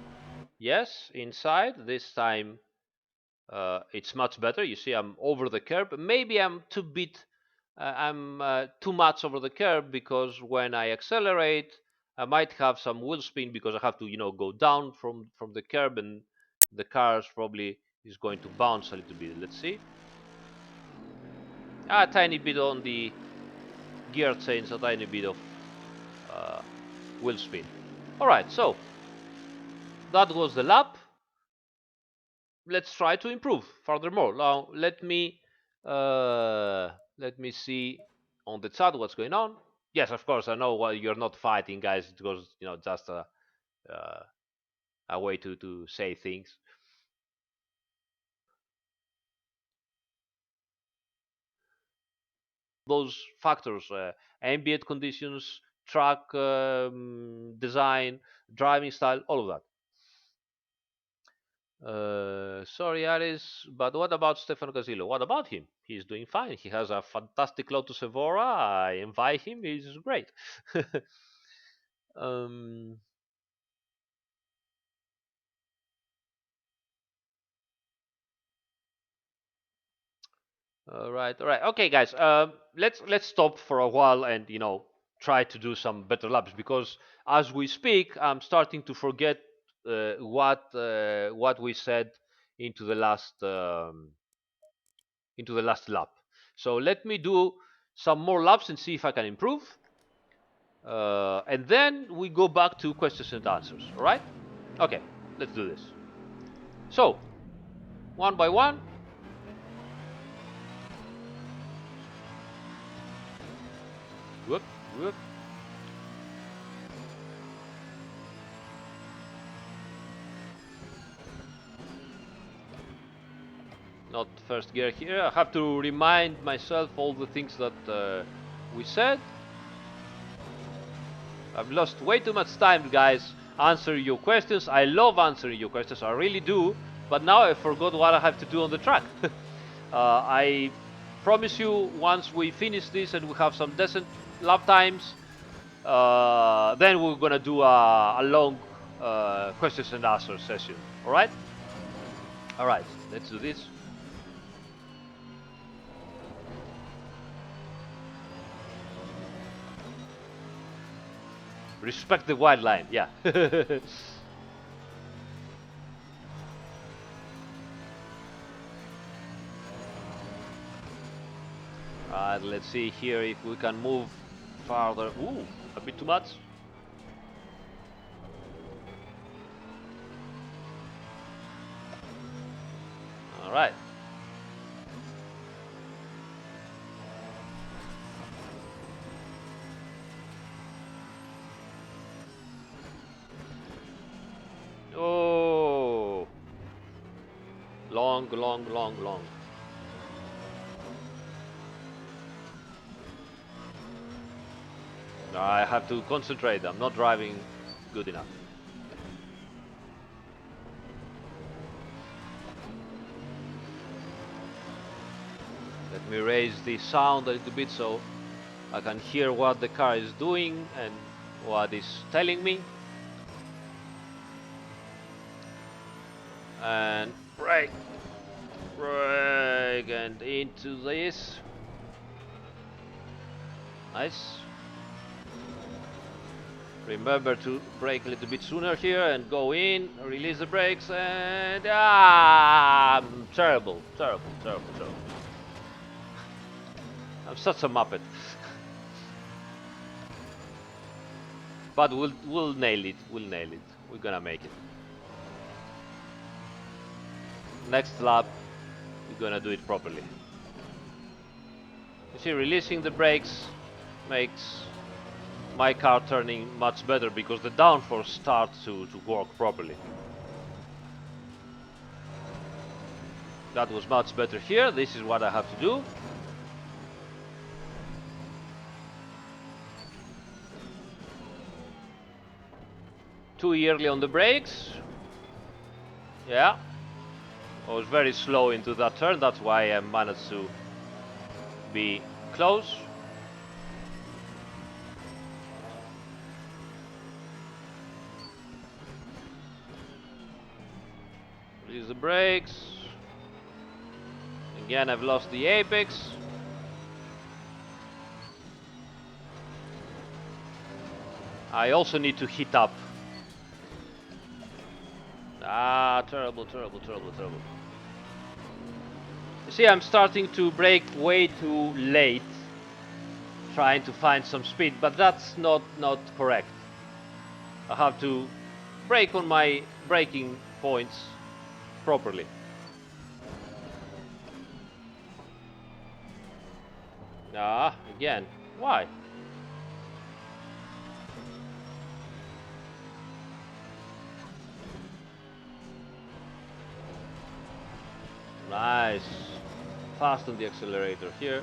Yes, inside. This time it's much better. You see, I'm over the curb. Maybe I'm too much over the curb, because when I accelerate, I might have some wheel spin, because I have to, go down from the curb, and the car probably is going to bounce a little bit. Let's see. A tiny bit on the gear change, a tiny bit of uh, wheel spin. All right, so that was the lap. Let's try to improve furthermore. Now let me see on the chat what's going on. Yes, of course, I know why you're not fighting, guys. It was just a way to say things. Those factors: ambient conditions, track design, driving style, all of that. Sorry, Aris, but what about Stefano Casillo? What about him? He's doing fine. He has a fantastic Lotus Evora. I invite him. He's great. um, all right, all right. Okay, guys. Let's stop for a while and try to do some better laps, because as we speak, I'm starting to forget what we said into the last lap. So let me do some more laps and see if I can improve. And then we go back to questions and answers. All right? Okay, let's do this. So, one by one. Whoop, whoop. Not first gear here. I have to remind myself all the things that we said. I've lost way too much time, guys, answering your questions. I love answering your questions. I really do. But now I forgot what I have to do on the track. I promise you, once we finish this and we have some decent lap times, then we're gonna do a long questions and answers session. All right? All right. Let's do this. Respect the white line. Yeah. Alright, let's see here if we can move farther. Ooh, a bit too much. All right. Oh, long, long, long, long. I have to concentrate. I'm not driving good enough. Let me raise the sound a little bit so I can hear what the car is doing and what it's telling me. And brake, brake, and into this. Nice. Remember to brake a little bit sooner here and go in, release the brakes, and terrible, terrible, terrible, terrible. I'm such a muppet. But we'll nail it. We'll nail it. We're gonna make it. Next lap, we're gonna do it properly. You see, releasing the brakes makes my car turning much better because the downforce starts to work properly. That was much better here. This is what I have to do. Too early on the brakes. Yeah. I was very slow into that turn. That's why I managed to be close. Release the brakes. Again, I've lost the apex. I also need to hit up. Terrible, terrible, terrible, terrible. You see, I'm starting to brake way too late, trying to find some speed, but that's not correct. I have to brake on my braking points properly. Again, why? Nice. Fast on the accelerator here.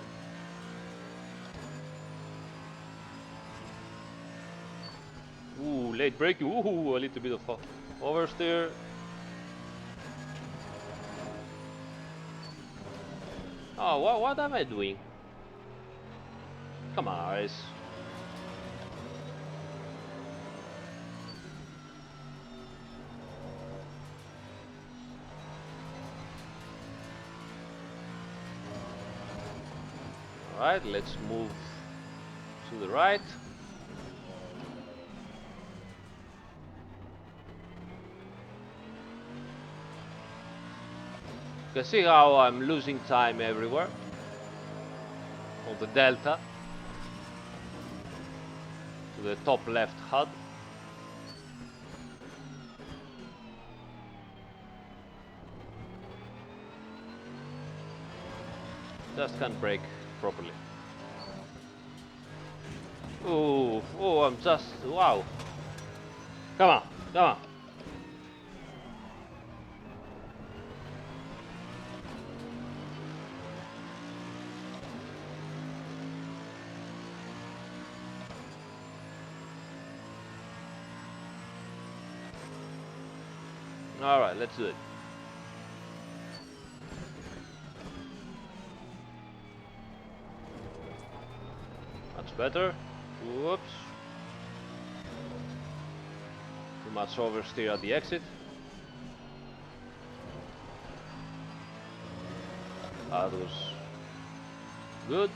Ooh, late braking. Ooh, a little bit of oversteer. Oh, what am I doing? Come on, Aris. Alright, let's move to the right. You can see how I'm losing time everywhere on the delta to the top left HUD. Just can't brake properly. Oh, I'm just, wow. Come on, come on. All right, let's do it. Much better. Whoops. Too much oversteer at the exit. That was good.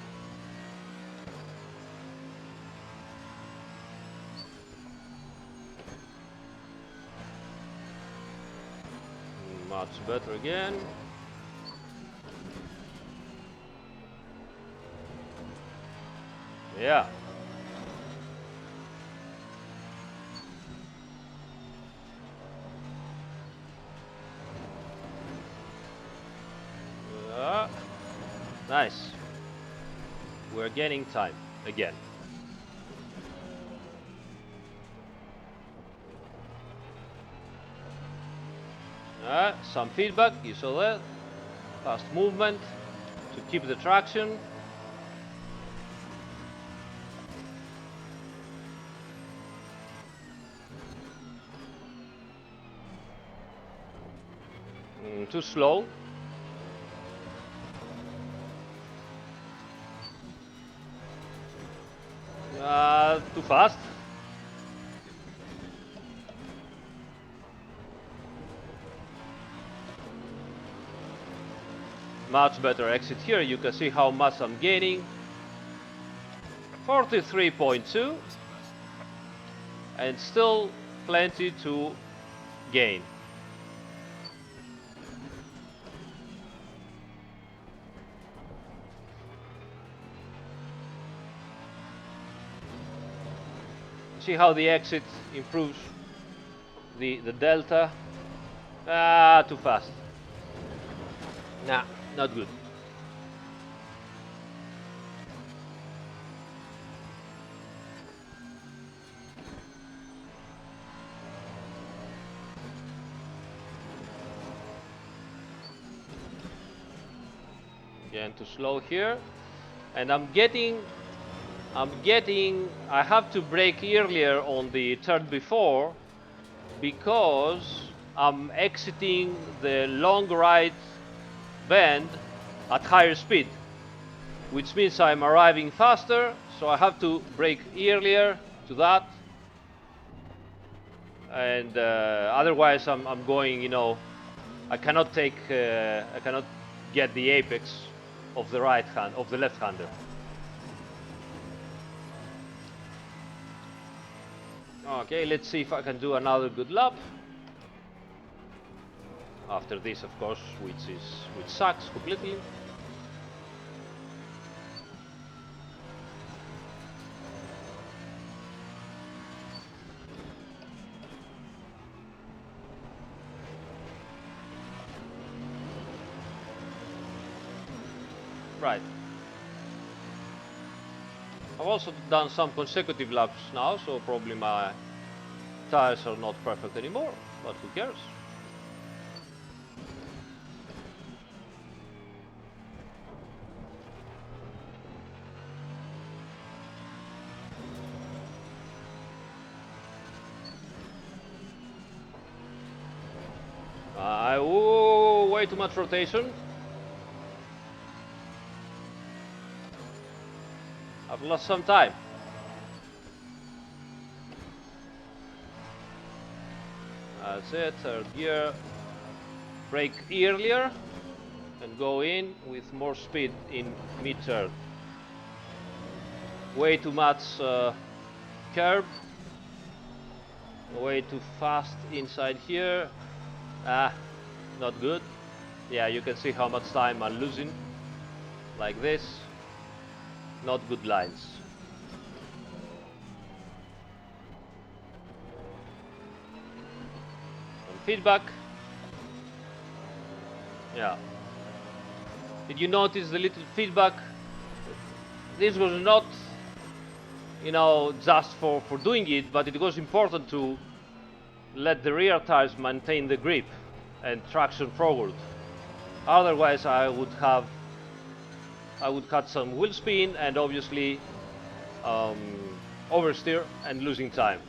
Much better again. Yeah. Nice. We're gaining time again. Some feedback, you saw that. Fast movement to keep the traction. Too slow. Too fast. Much better exit here. You can see how much I'm gaining. 43.2. And still plenty to gain. See how the exit improves the delta. Too fast. Nah, not good. Again, too slow here. And I have to brake earlier on the turn before because I'm exiting the long right bend at higher speed, which means I'm arriving faster, so I have to brake earlier to that. And otherwise I'm going, you know, I cannot get the apex of the left-hander. Okay, let's see if I can do another good lap. After this, of course, which sucks completely. Right. I've also done some consecutive laps now, so probably my tires are not perfect anymore, but who cares? Way too much rotation. I've lost some time. That's it, third gear. Brake earlier and go in with more speed in mid-turn. Way too much curb. Way too fast inside here. Not good. Yeah, you can see how much time I'm losing. Like this. Not good lines. Some feedback. Yeah. Did you notice the little feedback? This was not, you know, just for doing it, but it was important to let the rear tires maintain the grip and traction forward. Otherwise, I would cut some wheel spin and obviously oversteer and losing time.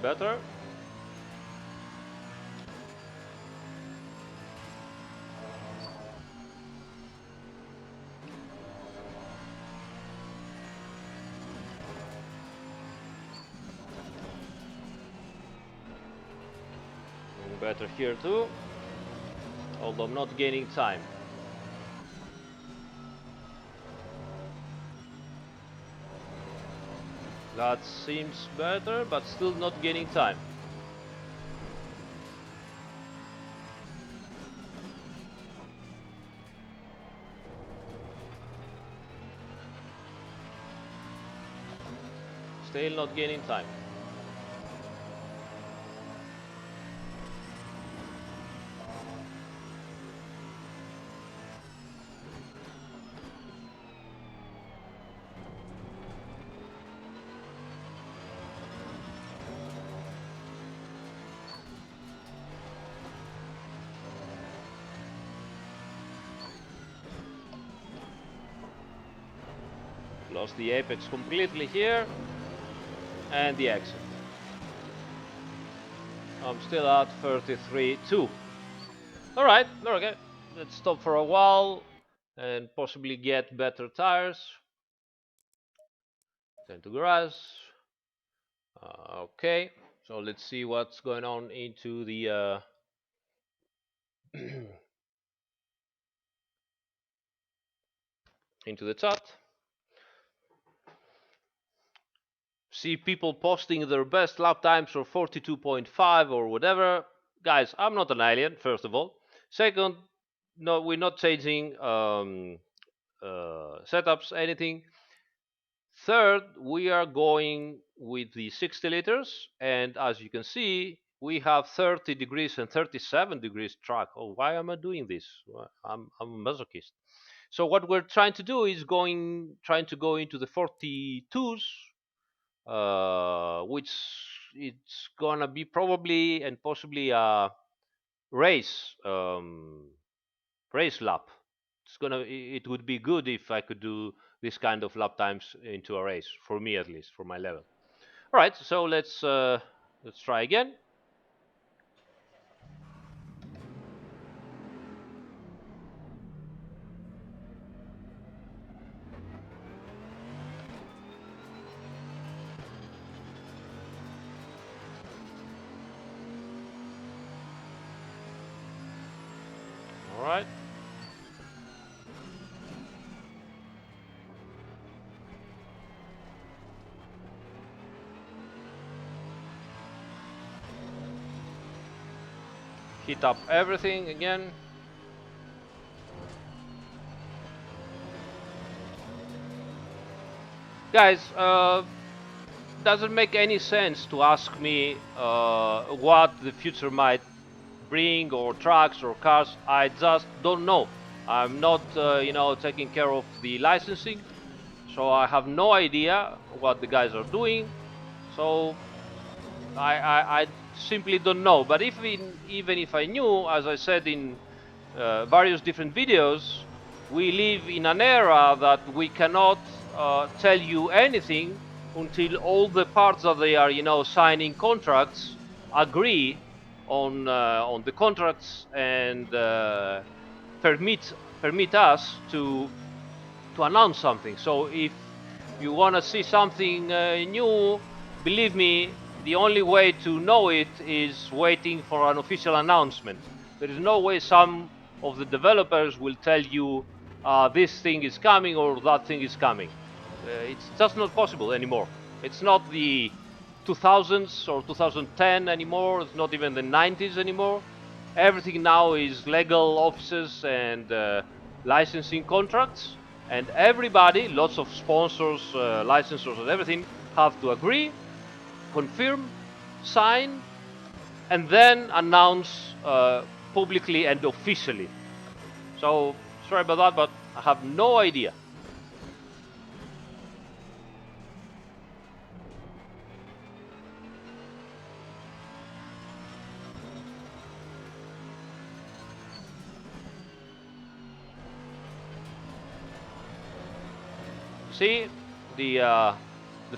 Better. better here too, although I'm not gaining time. That seems better, but still not gaining time. Still not gaining time. Lost the apex completely here, and the exit. I'm still at 33.2. Alright, okay. Let's stop for a while and possibly get better tires. Send to garage. Okay, so let's see what's going on into the into the chat. See people posting their best lap times for 42.5 or whatever. Guys, I'm not an alien, first of all. Second, no, we're not changing setups, anything. Third, we are going with the 60 liters, and as you can see, we have 30 degrees and 37 degrees track. Oh, why am I doing this? I'm a masochist. So what we're trying to do is trying to go into the 42s, which it's gonna be probably and possibly a race race lap. It would be good if I could do this kind of lap times into a race, for me at least, for my level. All right, so let's try again. All right. Heat up everything again. Guys, doesn't make any sense to ask me what the future might bring, or trucks or cars. I just don't know. I'm not, taking care of the licensing, so I have no idea what the guys are doing. So I simply don't know. But even if I knew, as I said in various different videos, we live in an era that we cannot tell you anything until all the parts that they are, signing contracts agree on the contracts and permit us to announce something. So if you want to see something new, believe me, the only way to know it is waiting for an official announcement. There is no way some of the developers will tell you this thing is coming or that thing is coming. It's just not possible anymore. It's not the 2000s or 2010 anymore. It's not even the 90s anymore. Everything now is legal offices and licensing contracts, and everybody, lots of sponsors, licensors, and everything, have to agree, confirm, sign, and then announce publicly and officially. So sorry about that, but I have no idea. See the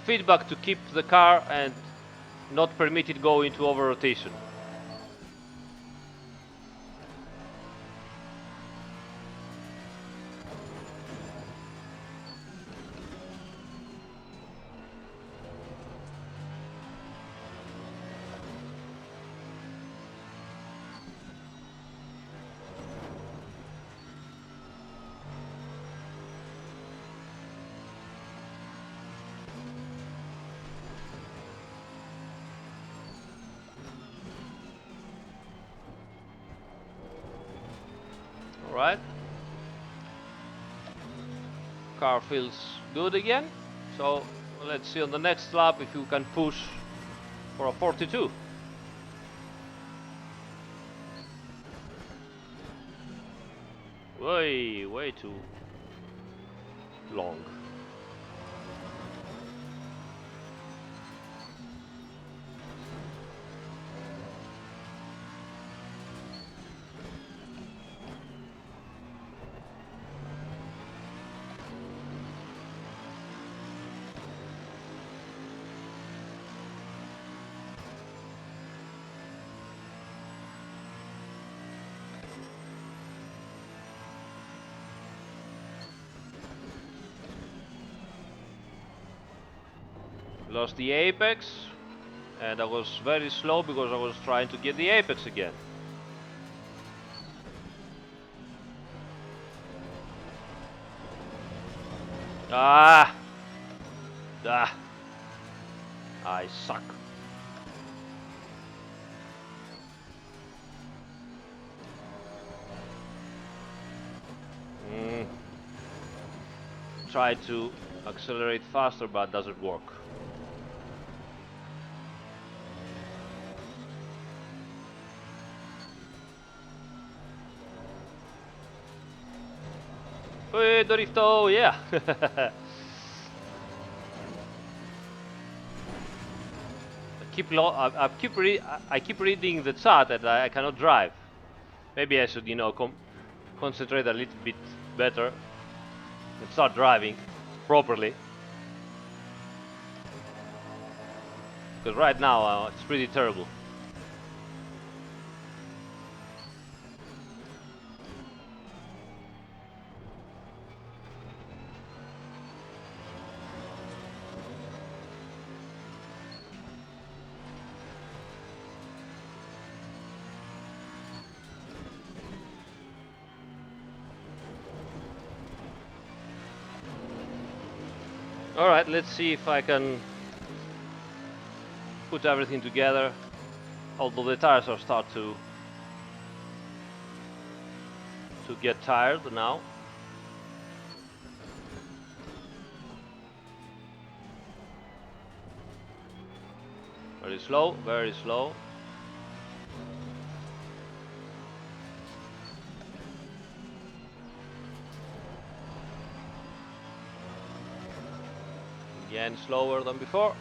feedback to keep the car and not permit it go into over rotation. Alright. Car feels good again. So let's see on the next lap if you can push for a 42. Way too long. Lost the apex, and I was very slow because I was trying to get the apex again. Ah! I suck. Try to accelerate faster, but doesn't work. Hey, Dorifto, yeah. I keep reading the chat and I cannot drive. Maybe I should, concentrate a little bit better and start driving properly. Because right now it's pretty terrible. Alright, let's see if I can put everything together. Although the tires are start to get tired now. Very slow, very slow. Again, slower than before.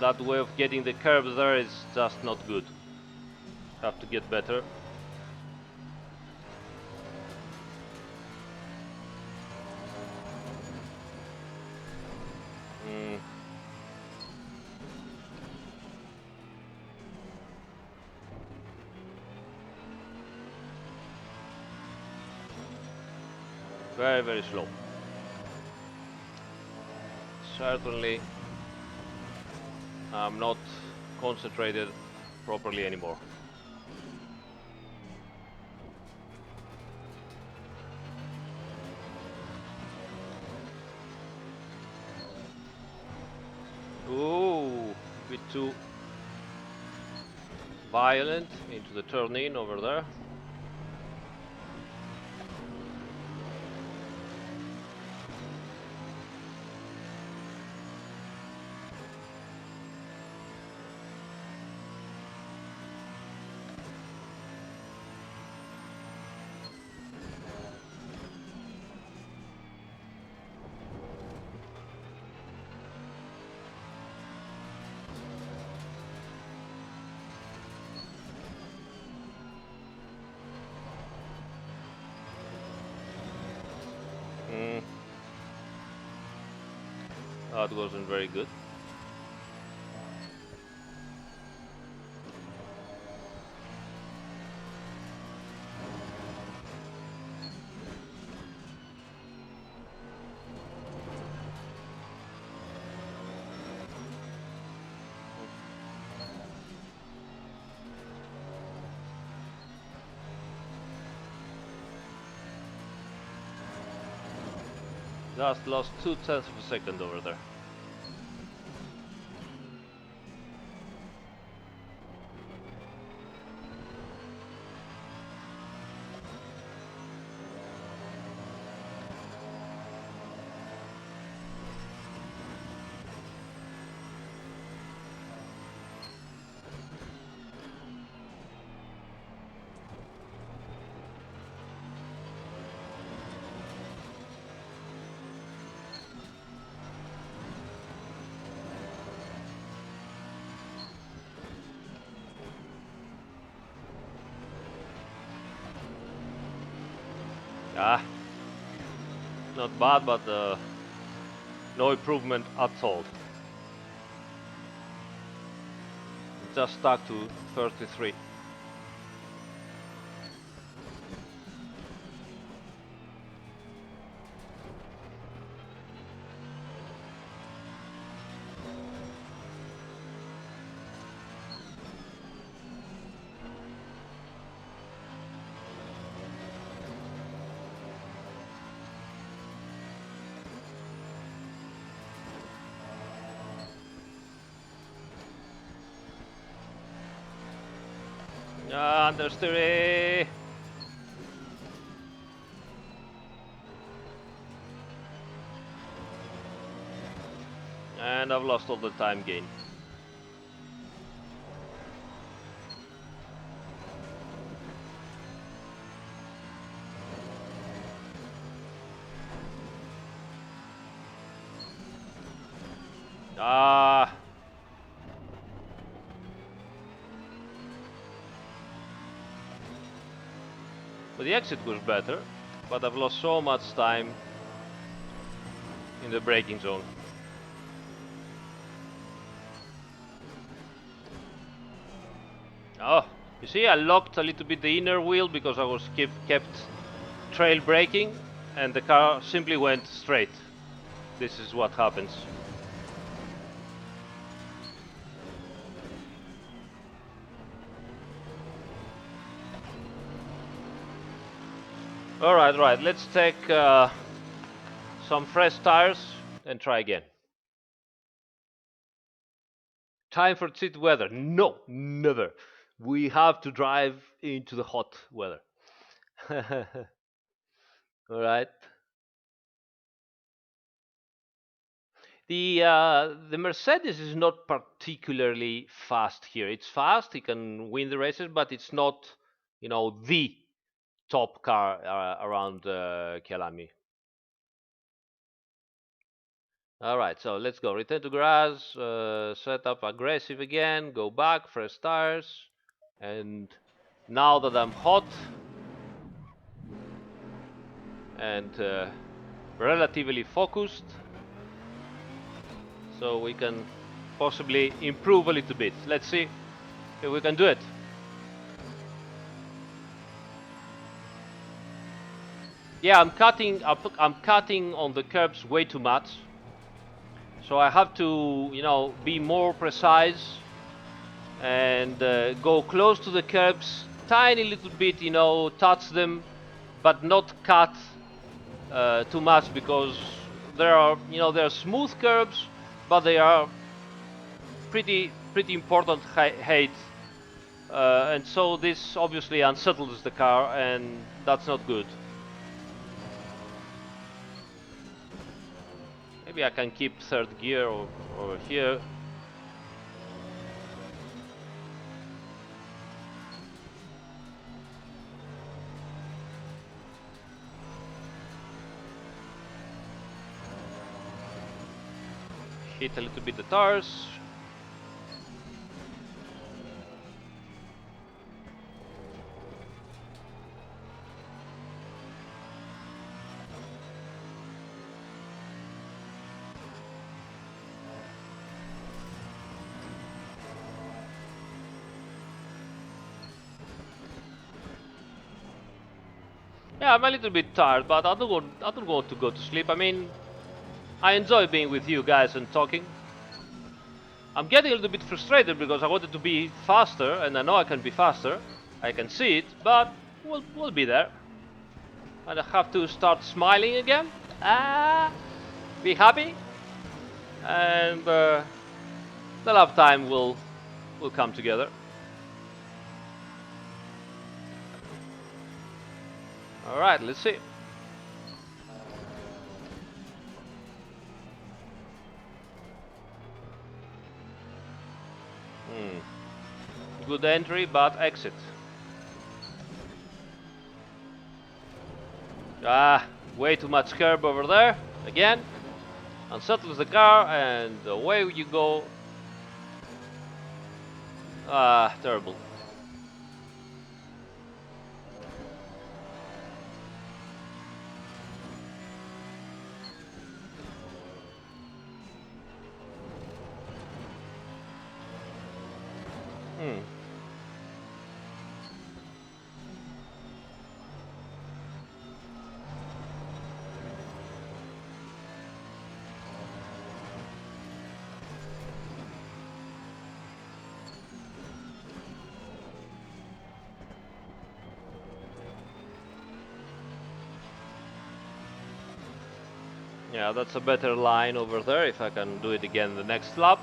That way of getting the curbs there is just not good. Have to get better. Very, very slow. Certainly, I'm not concentrated properly anymore. Ooh, a bit too violent into the turn-in over there. That wasn't very good. Just lost 0.2 of a second over there. Ah, not bad, but no improvement at all. Just stuck to 33. Understeer. And I've lost all the time gain. Ah. But the exit was better, but I've lost so much time in the braking zone. Oh, you see, I locked a little bit the inner wheel because I was kept trail braking, and the car simply went straight. This is what happens. Right, let's take some fresh tires and try again. Time for cheap weather? No, never. We have to drive into the hot weather. All right. The Mercedes is not particularly fast here. It's fast. It can win the races, but it's not, the top car around Kialami. All right, so let's go. Return to garage. Set up aggressive again. Go back. Fresh tires. And now that I'm hot and relatively focused, so we can possibly improve a little bit. Let's see if we can do it. Yeah, I'm cutting on the curbs way too much, so I have to be more precise and go close to the curbs, tiny little bit, touch them, but not cut too much, because there are smooth curbs, but they are pretty important height, and so this obviously unsettles the car, and that's not good. Maybe I can keep third gear over here. Hit a little bit the tires. Yeah, I'm a little bit tired, but I don't want to go to sleep. I mean, I enjoy being with you guys and talking. I'm getting a little bit frustrated because I wanted to be faster, and I know I can be faster. I can see it, but we'll be there. And I have to start smiling again. Ah. be happy, and the lap time will come together. All right, let's see. Good entry, but exit. Way too much curb over there. Again, unsettles the car, and away you go. Terrible. Yeah, that's a better line over there if I can do it again the next lap.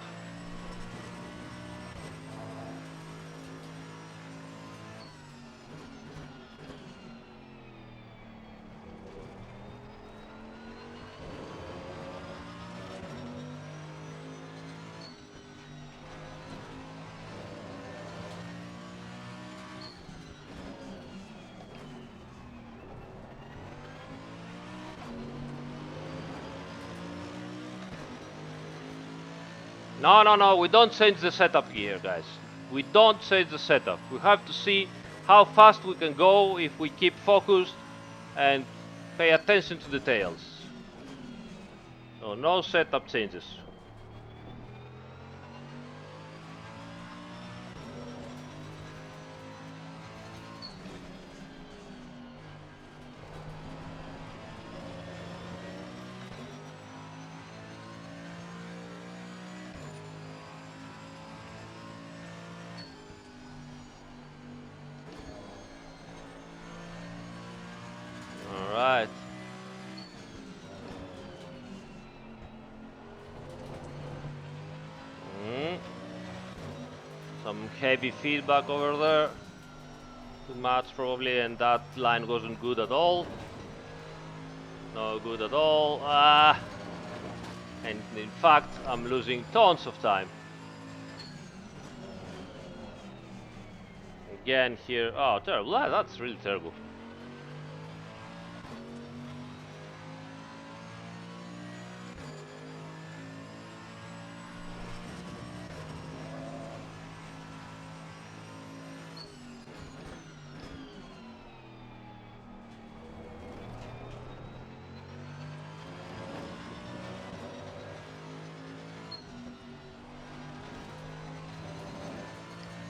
No, we don't change the setup here, guys. We don't change the setup. We have to see how fast we can go if we keep focused and pay attention to details. So no setup changes. Alright. Some heavy feedback over there. Too much probably, and that line wasn't good at all. No good at all. And in fact, I'm losing tons of time. Again here. Oh, terrible. That's really terrible.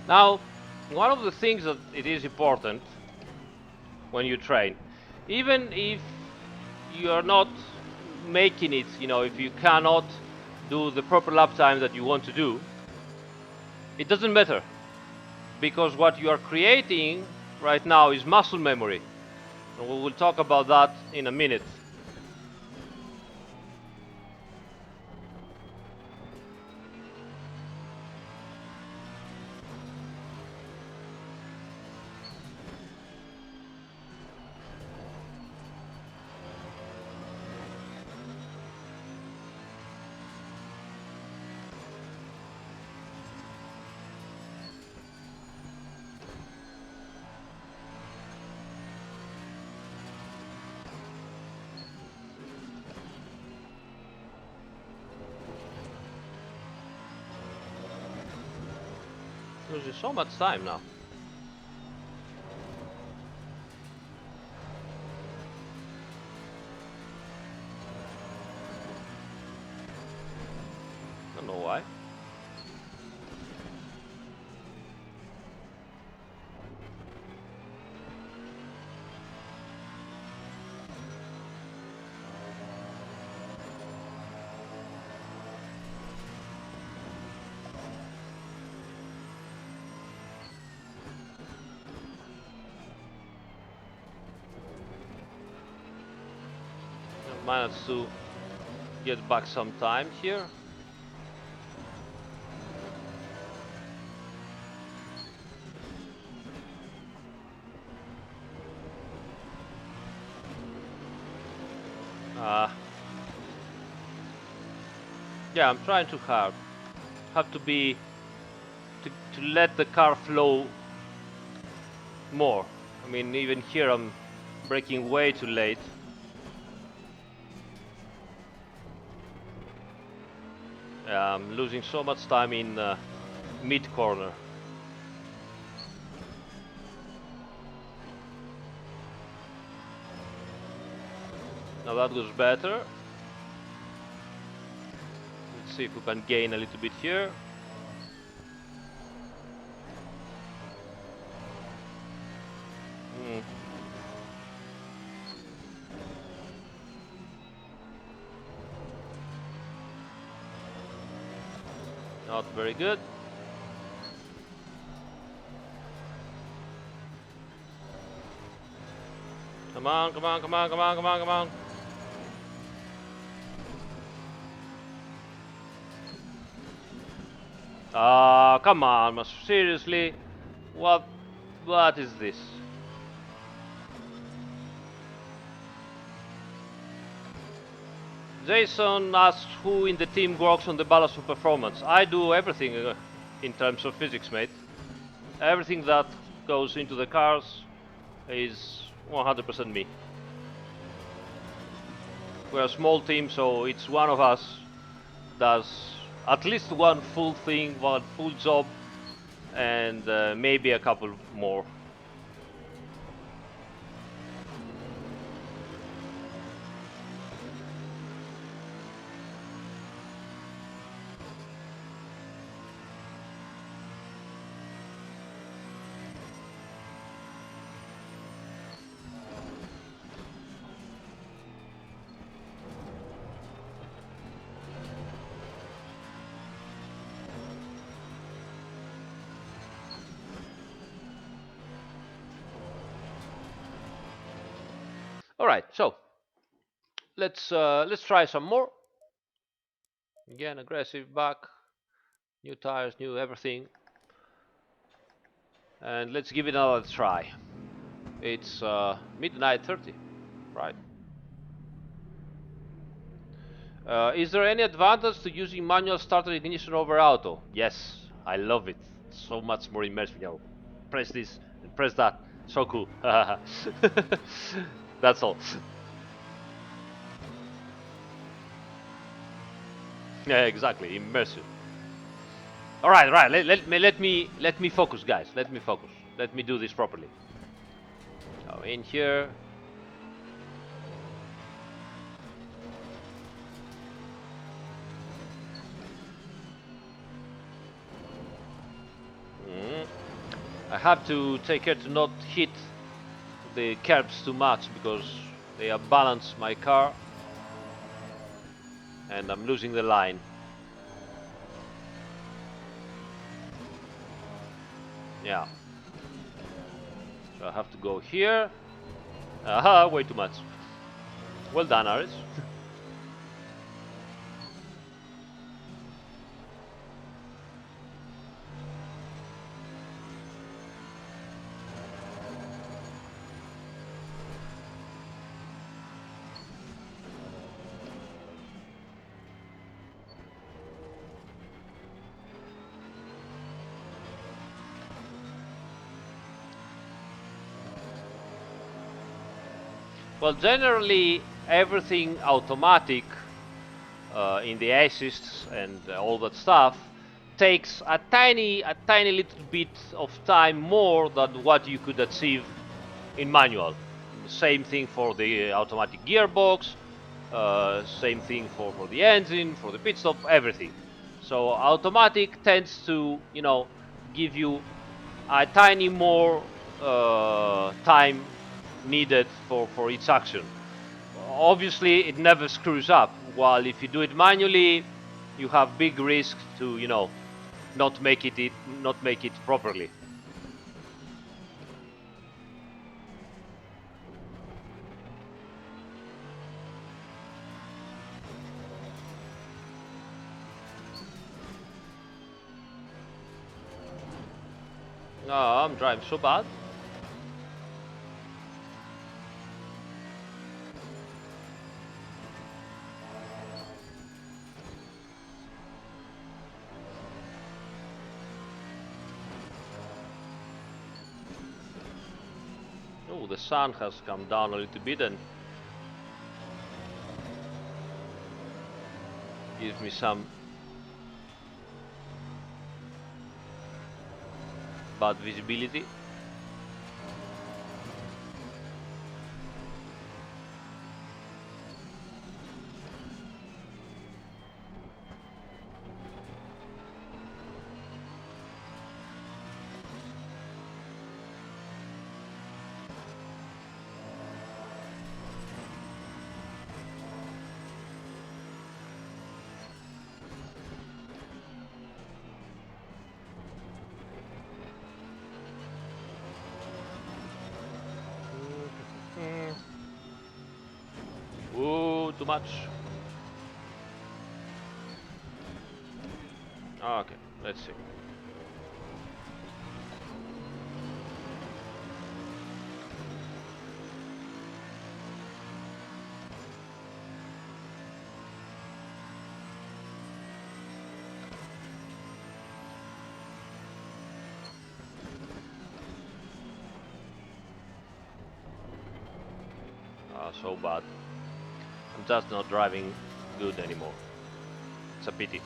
Now, one of the things that it is important when you train, even if you are not making it, if you cannot do the proper lap time that you want to do, it doesn't matter, because what you are creating right now is muscle memory, and we will talk about that in a minute. Losing so much time now. Don't know why. Managed to get back some time here. Yeah, I'm trying too hard. Have to be to let the car flow more. I mean, even here I'm braking way too late. I'm losing so much time in mid corner. Now that goes better. Let's see if we can gain a little bit here. Not very good. Come on, come on, come on, come on, come on, come on. Come on, seriously? What is this? Jason asks who in the team works on the balance for performance. I do everything in terms of physics, mate. Everything that goes into the cars is 100% me. We're a small team, so it's one of us does at least one full thing, one full job, and maybe a couple more. All right, so let's try some more. Again, aggressive back, new tires, new everything, and let's give it another try. It's midnight 30, right? Is there any advantage to using manual starter ignition over auto? Yes, I love it. So much more immersive. You know, press this and press that. So cool. That's all. Yeah, exactly. Immersive. All right, right. Let me focus, guys. Let me focus. Let me do this properly. So in here. I have to take care to not hit the curbs too much because they balance my car and I'm losing the line. Yeah. So I have to go here. Aha, way too much. Well done, Aris. Well, generally everything automatic in the assists and all that stuff takes a tiny little bit of time more than what you could achieve in manual. Same thing for the automatic gearbox, same thing for the engine, for the pit stop, everything. So automatic tends to, you know, give you a tiny more time needed for each action. Obviously, it never screws up. While if you do it manually, you have big risk to, you know, not make it properly. No, I'm driving so bad. Oh, the sun has come down a little bit and gives me some bad visibility. Ooh, too much. Okay, let's see. So bad. I'm just not driving good anymore. It's a pity.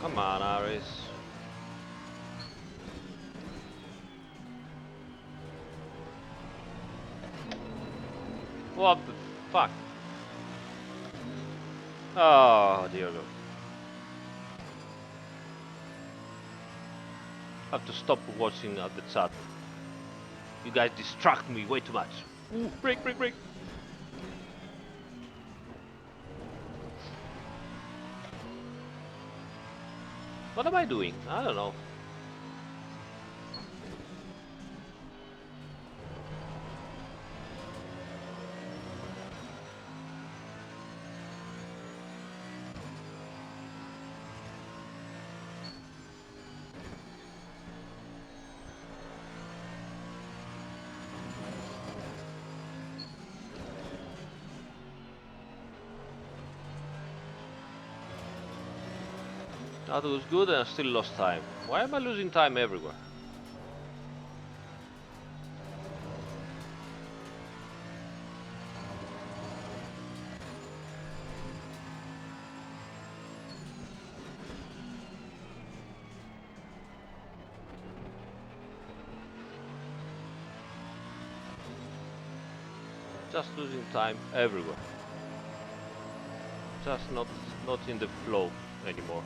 Come on, Aris. What the fuck? Oh, dear God. I have to stop watching at the chat. You guys distract me way too much. Ooh, break, break, break. What am I doing? I don't know. That was good and I still lost time. Why am I losing time everywhere? Just losing time everywhere. Just not in the flow anymore.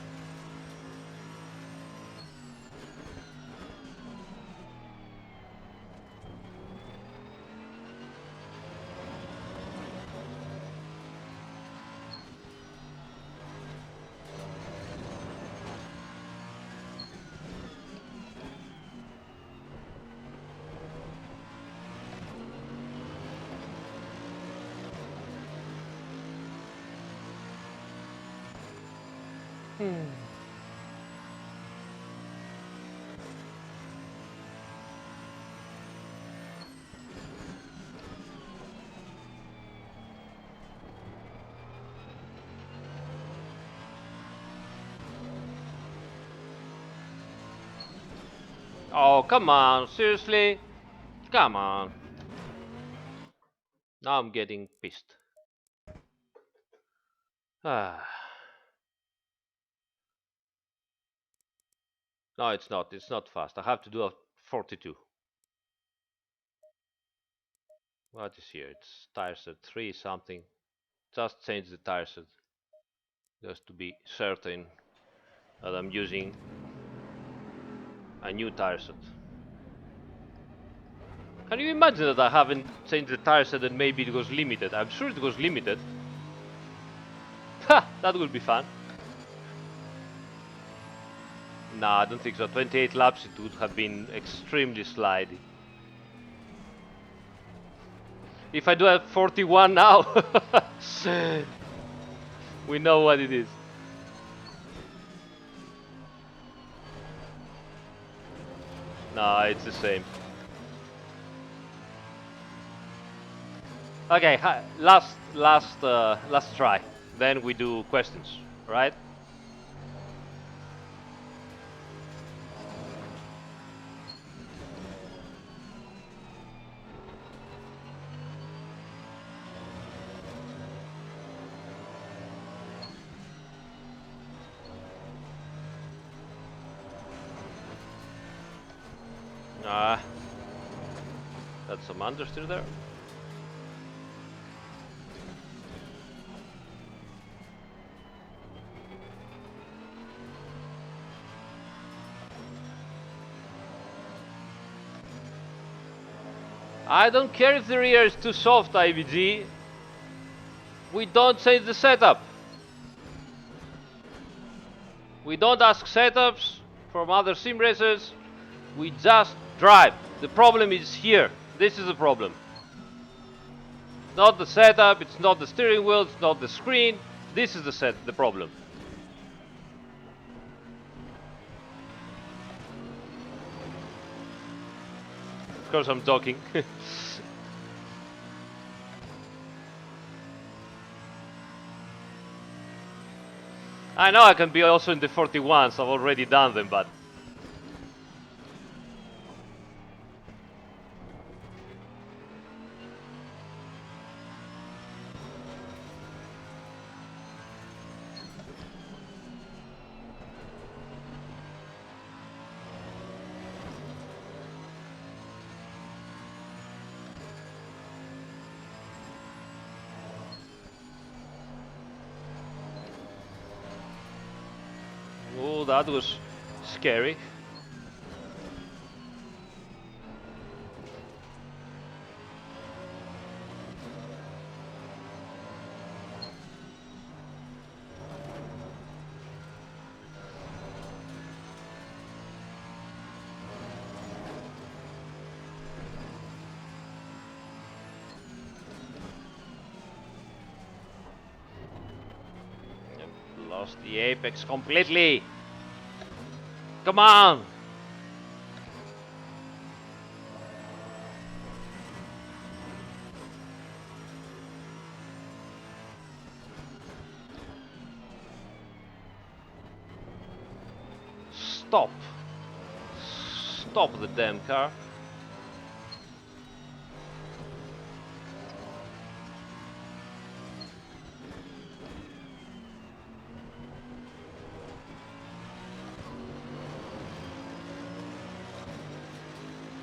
Oh, come on, seriously? Come on. Now I'm getting pissed. Ah. No, it's not. It's not fast. I have to do a 42. What is here? It's tire set 3 something. Just change the tire set. Just to be certain that I'm using a new tire set. Can you imagine that I haven't changed the tire set and maybe it was limited? I'm sure it was limited. Ha! That would be fun. Nah, I don't think so. 28 laps it would have been extremely slidey. If I do a 41 now, we know what it is. Nah, it's the same. Okay, last try. Then we do questions, right? That's some understeer there. I don't care if the rear is too soft, IVG. We don't change the setup. We don't ask setups from other sim racers. We just drive. The problem is here. This is the problem. Not the setup, it's not the steering wheel, it's not the screen. This is the problem. Of course I'm joking. I know I can be also in the 41s, I've already done them, but... Oh, that was scary. Yep, lost the apex completely. Come on! Stop! Stop the damn car.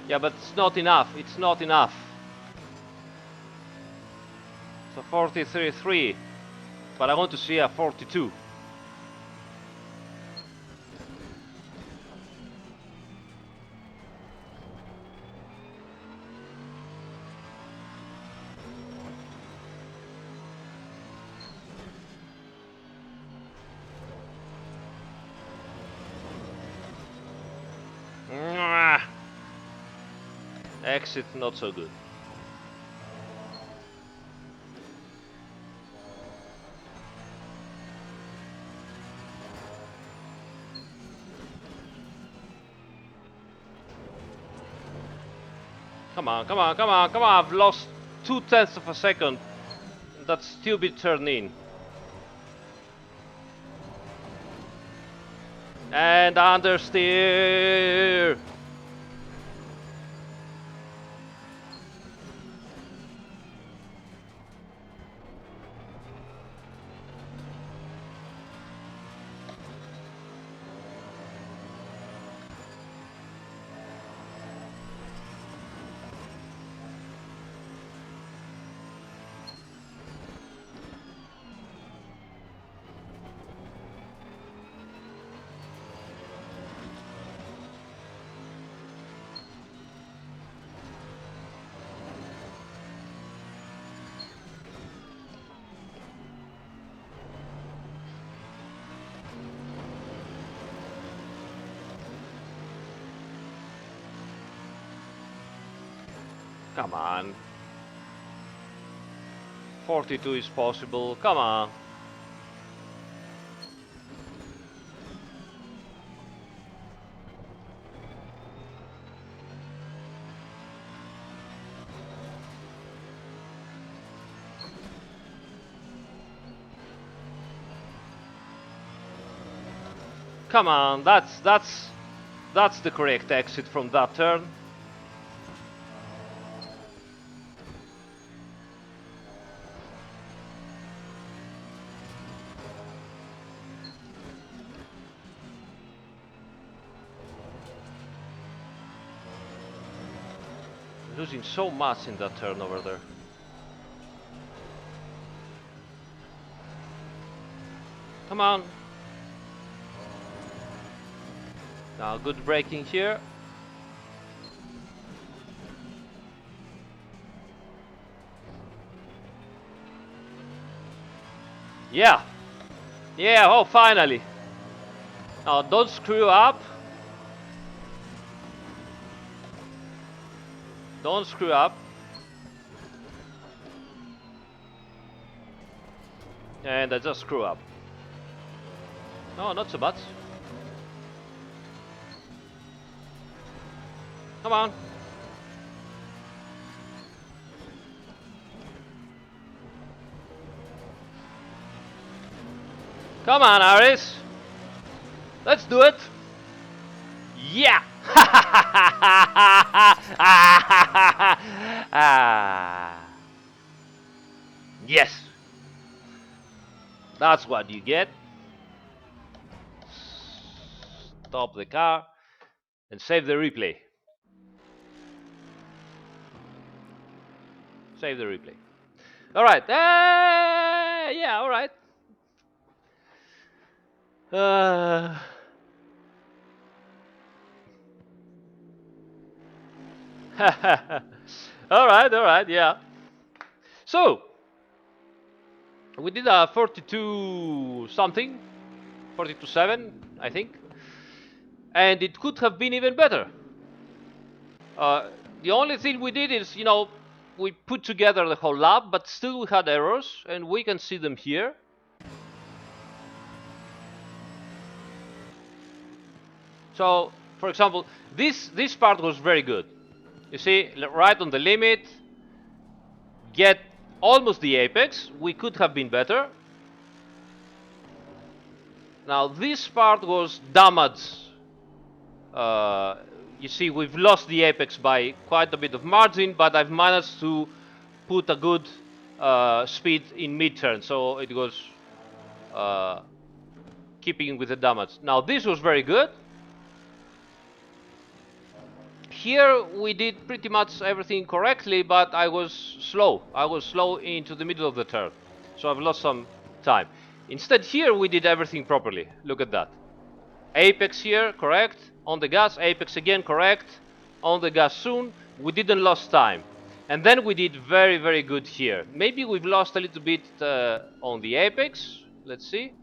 Yeah, but it's not enough. It's not enough. It's a 43.3, but I want to see a 42. Exit not so good. Come on, come on, come on, come on. I've lost 0.2 of a second. That stupid turn in. And understeer. Come on. 42 is possible. Come on. Come on. That's the correct exit from that turn. Losing so much in that turn over there. Come on. Now good braking here. Yeah. Yeah, oh finally. Now don't screw up. Don't screw up. And I just screw up. No, not so much. Come on. Come on, Aris. Let's do it. Yeah. Yes. That's what you get. Stop the car and save the replay. Save the replay. All right. Yeah, all right. All right, yeah. So, we did a 42 something, 42.7, I think. And it could have been even better. The only thing we did is, we put together the whole lap, but still we had errors, and we can see them here. So, for example, this part was very good. You see, right on the limit, get almost the apex. We could have been better. Now, this part was damaged. You see, we've lost the apex by quite a bit of margin, but I've managed to put a good speed in mid-turn, so it was keeping with the damage. Now, this was very good. Here we did pretty much everything correctly, but I was slow. I was slow into the middle of the turn, so I've lost some time. Instead, here we did everything properly. Look at that. Apex here, correct. On the gas, apex again, correct. On the gas soon. We didn't lose time. And then we did very, very good here. Maybe we've lost a little bit on the apex. Let's see.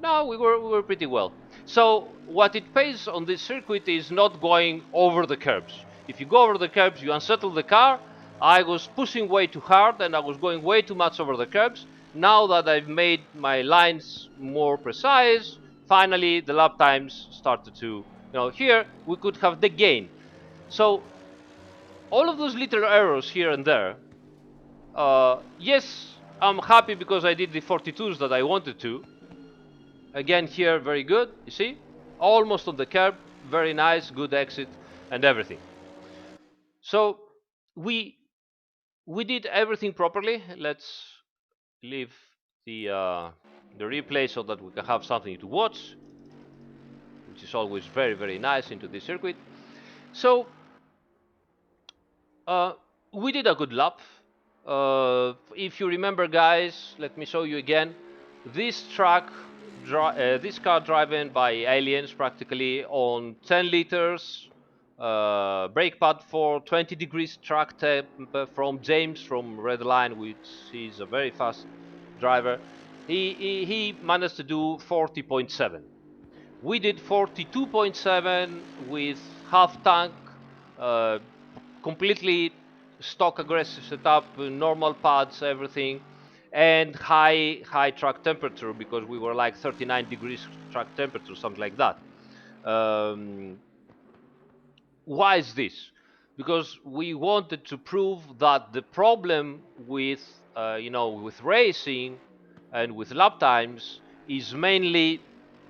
No, we were pretty well. So what it pays on this circuit is not going over the curbs. If you go over the curbs, you unsettle the car. I was pushing way too hard and I was going way too much over the curbs. Now that I've made my lines more precise, finally the lap times started to, here we could have the gain. So all of those little errors here and there, yes, I'm happy because I did the 42s that I wanted to. Again here, very good, you see? Almost on the curb, very nice, good exit and everything. So we did everything properly. Let's leave the replay so that we can have something to watch, which is always very, very nice into this circuit. So we did a good lap. If you remember, guys, let me show you again. This car driven by aliens practically on 10 liters, brake pad for 20 degrees track temp from James from Red Line, which is a very fast driver. He managed to do 40.7. We did 42.7 with half tank, completely stock aggressive setup, normal pads, everything, and high track temperature, because we were like 39 degrees track temperature, something like that. Um, why is this? Because we wanted to prove that the problem with with racing and with lap times is mainly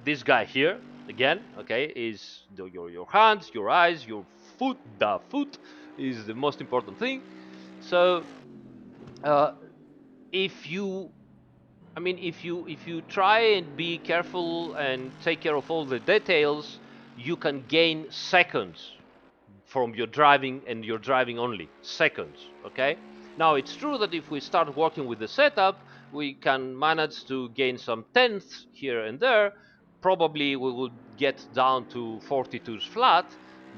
this guy here again. Okay, is your hands, your eyes, your foot. The foot is the most important thing. So uh, if you if you try and be careful and take care of all the details, you can gain seconds from your driving, and your driving only seconds. Okay, now it's true that if we start working with the setup, we can manage to gain some tenths here and there. Probably we will get down to 42s flat,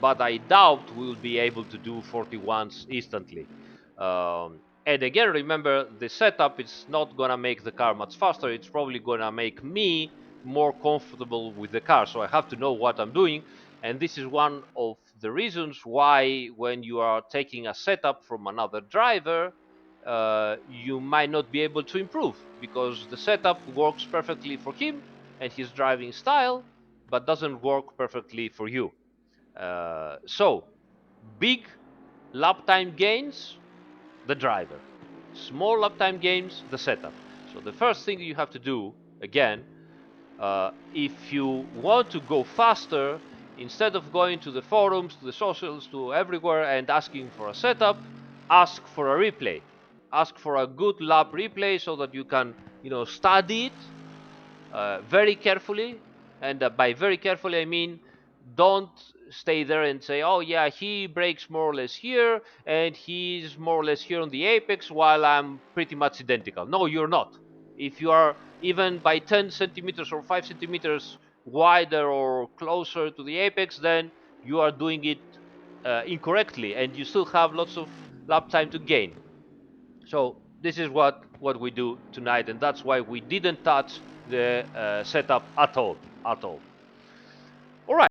but I doubt we will be able to do 41s instantly. And again, remember, the setup is not gonna make the car much faster. It's probably gonna make me more comfortable with the car, so I have to know what I'm doing. And this is one of the reasons why, when you are taking a setup from another driver, you might not be able to improve, because the setup works perfectly for him and his driving style, but doesn't work perfectly for you. So, big lap time gains, the driver. Small lap time gains, the setup. So the first thing you have to do, again, if you want to go faster, instead of going to the forums, to the socials, to everywhere and asking for a setup, ask for a replay. Ask for a good lap replay so that you can, study it very carefully. And by very carefully, I mean, don't stay there and say, oh, yeah, he breaks more or less here, and he's more or less here on the apex, while I'm pretty much identical. No, you're not. If you are even by 10 centimeters or 5 centimeters wider or closer to the apex, then you are doing it incorrectly, and you still have lots of lap time to gain. So this is what we do tonight, and that's why we didn't touch the setup at all. All right.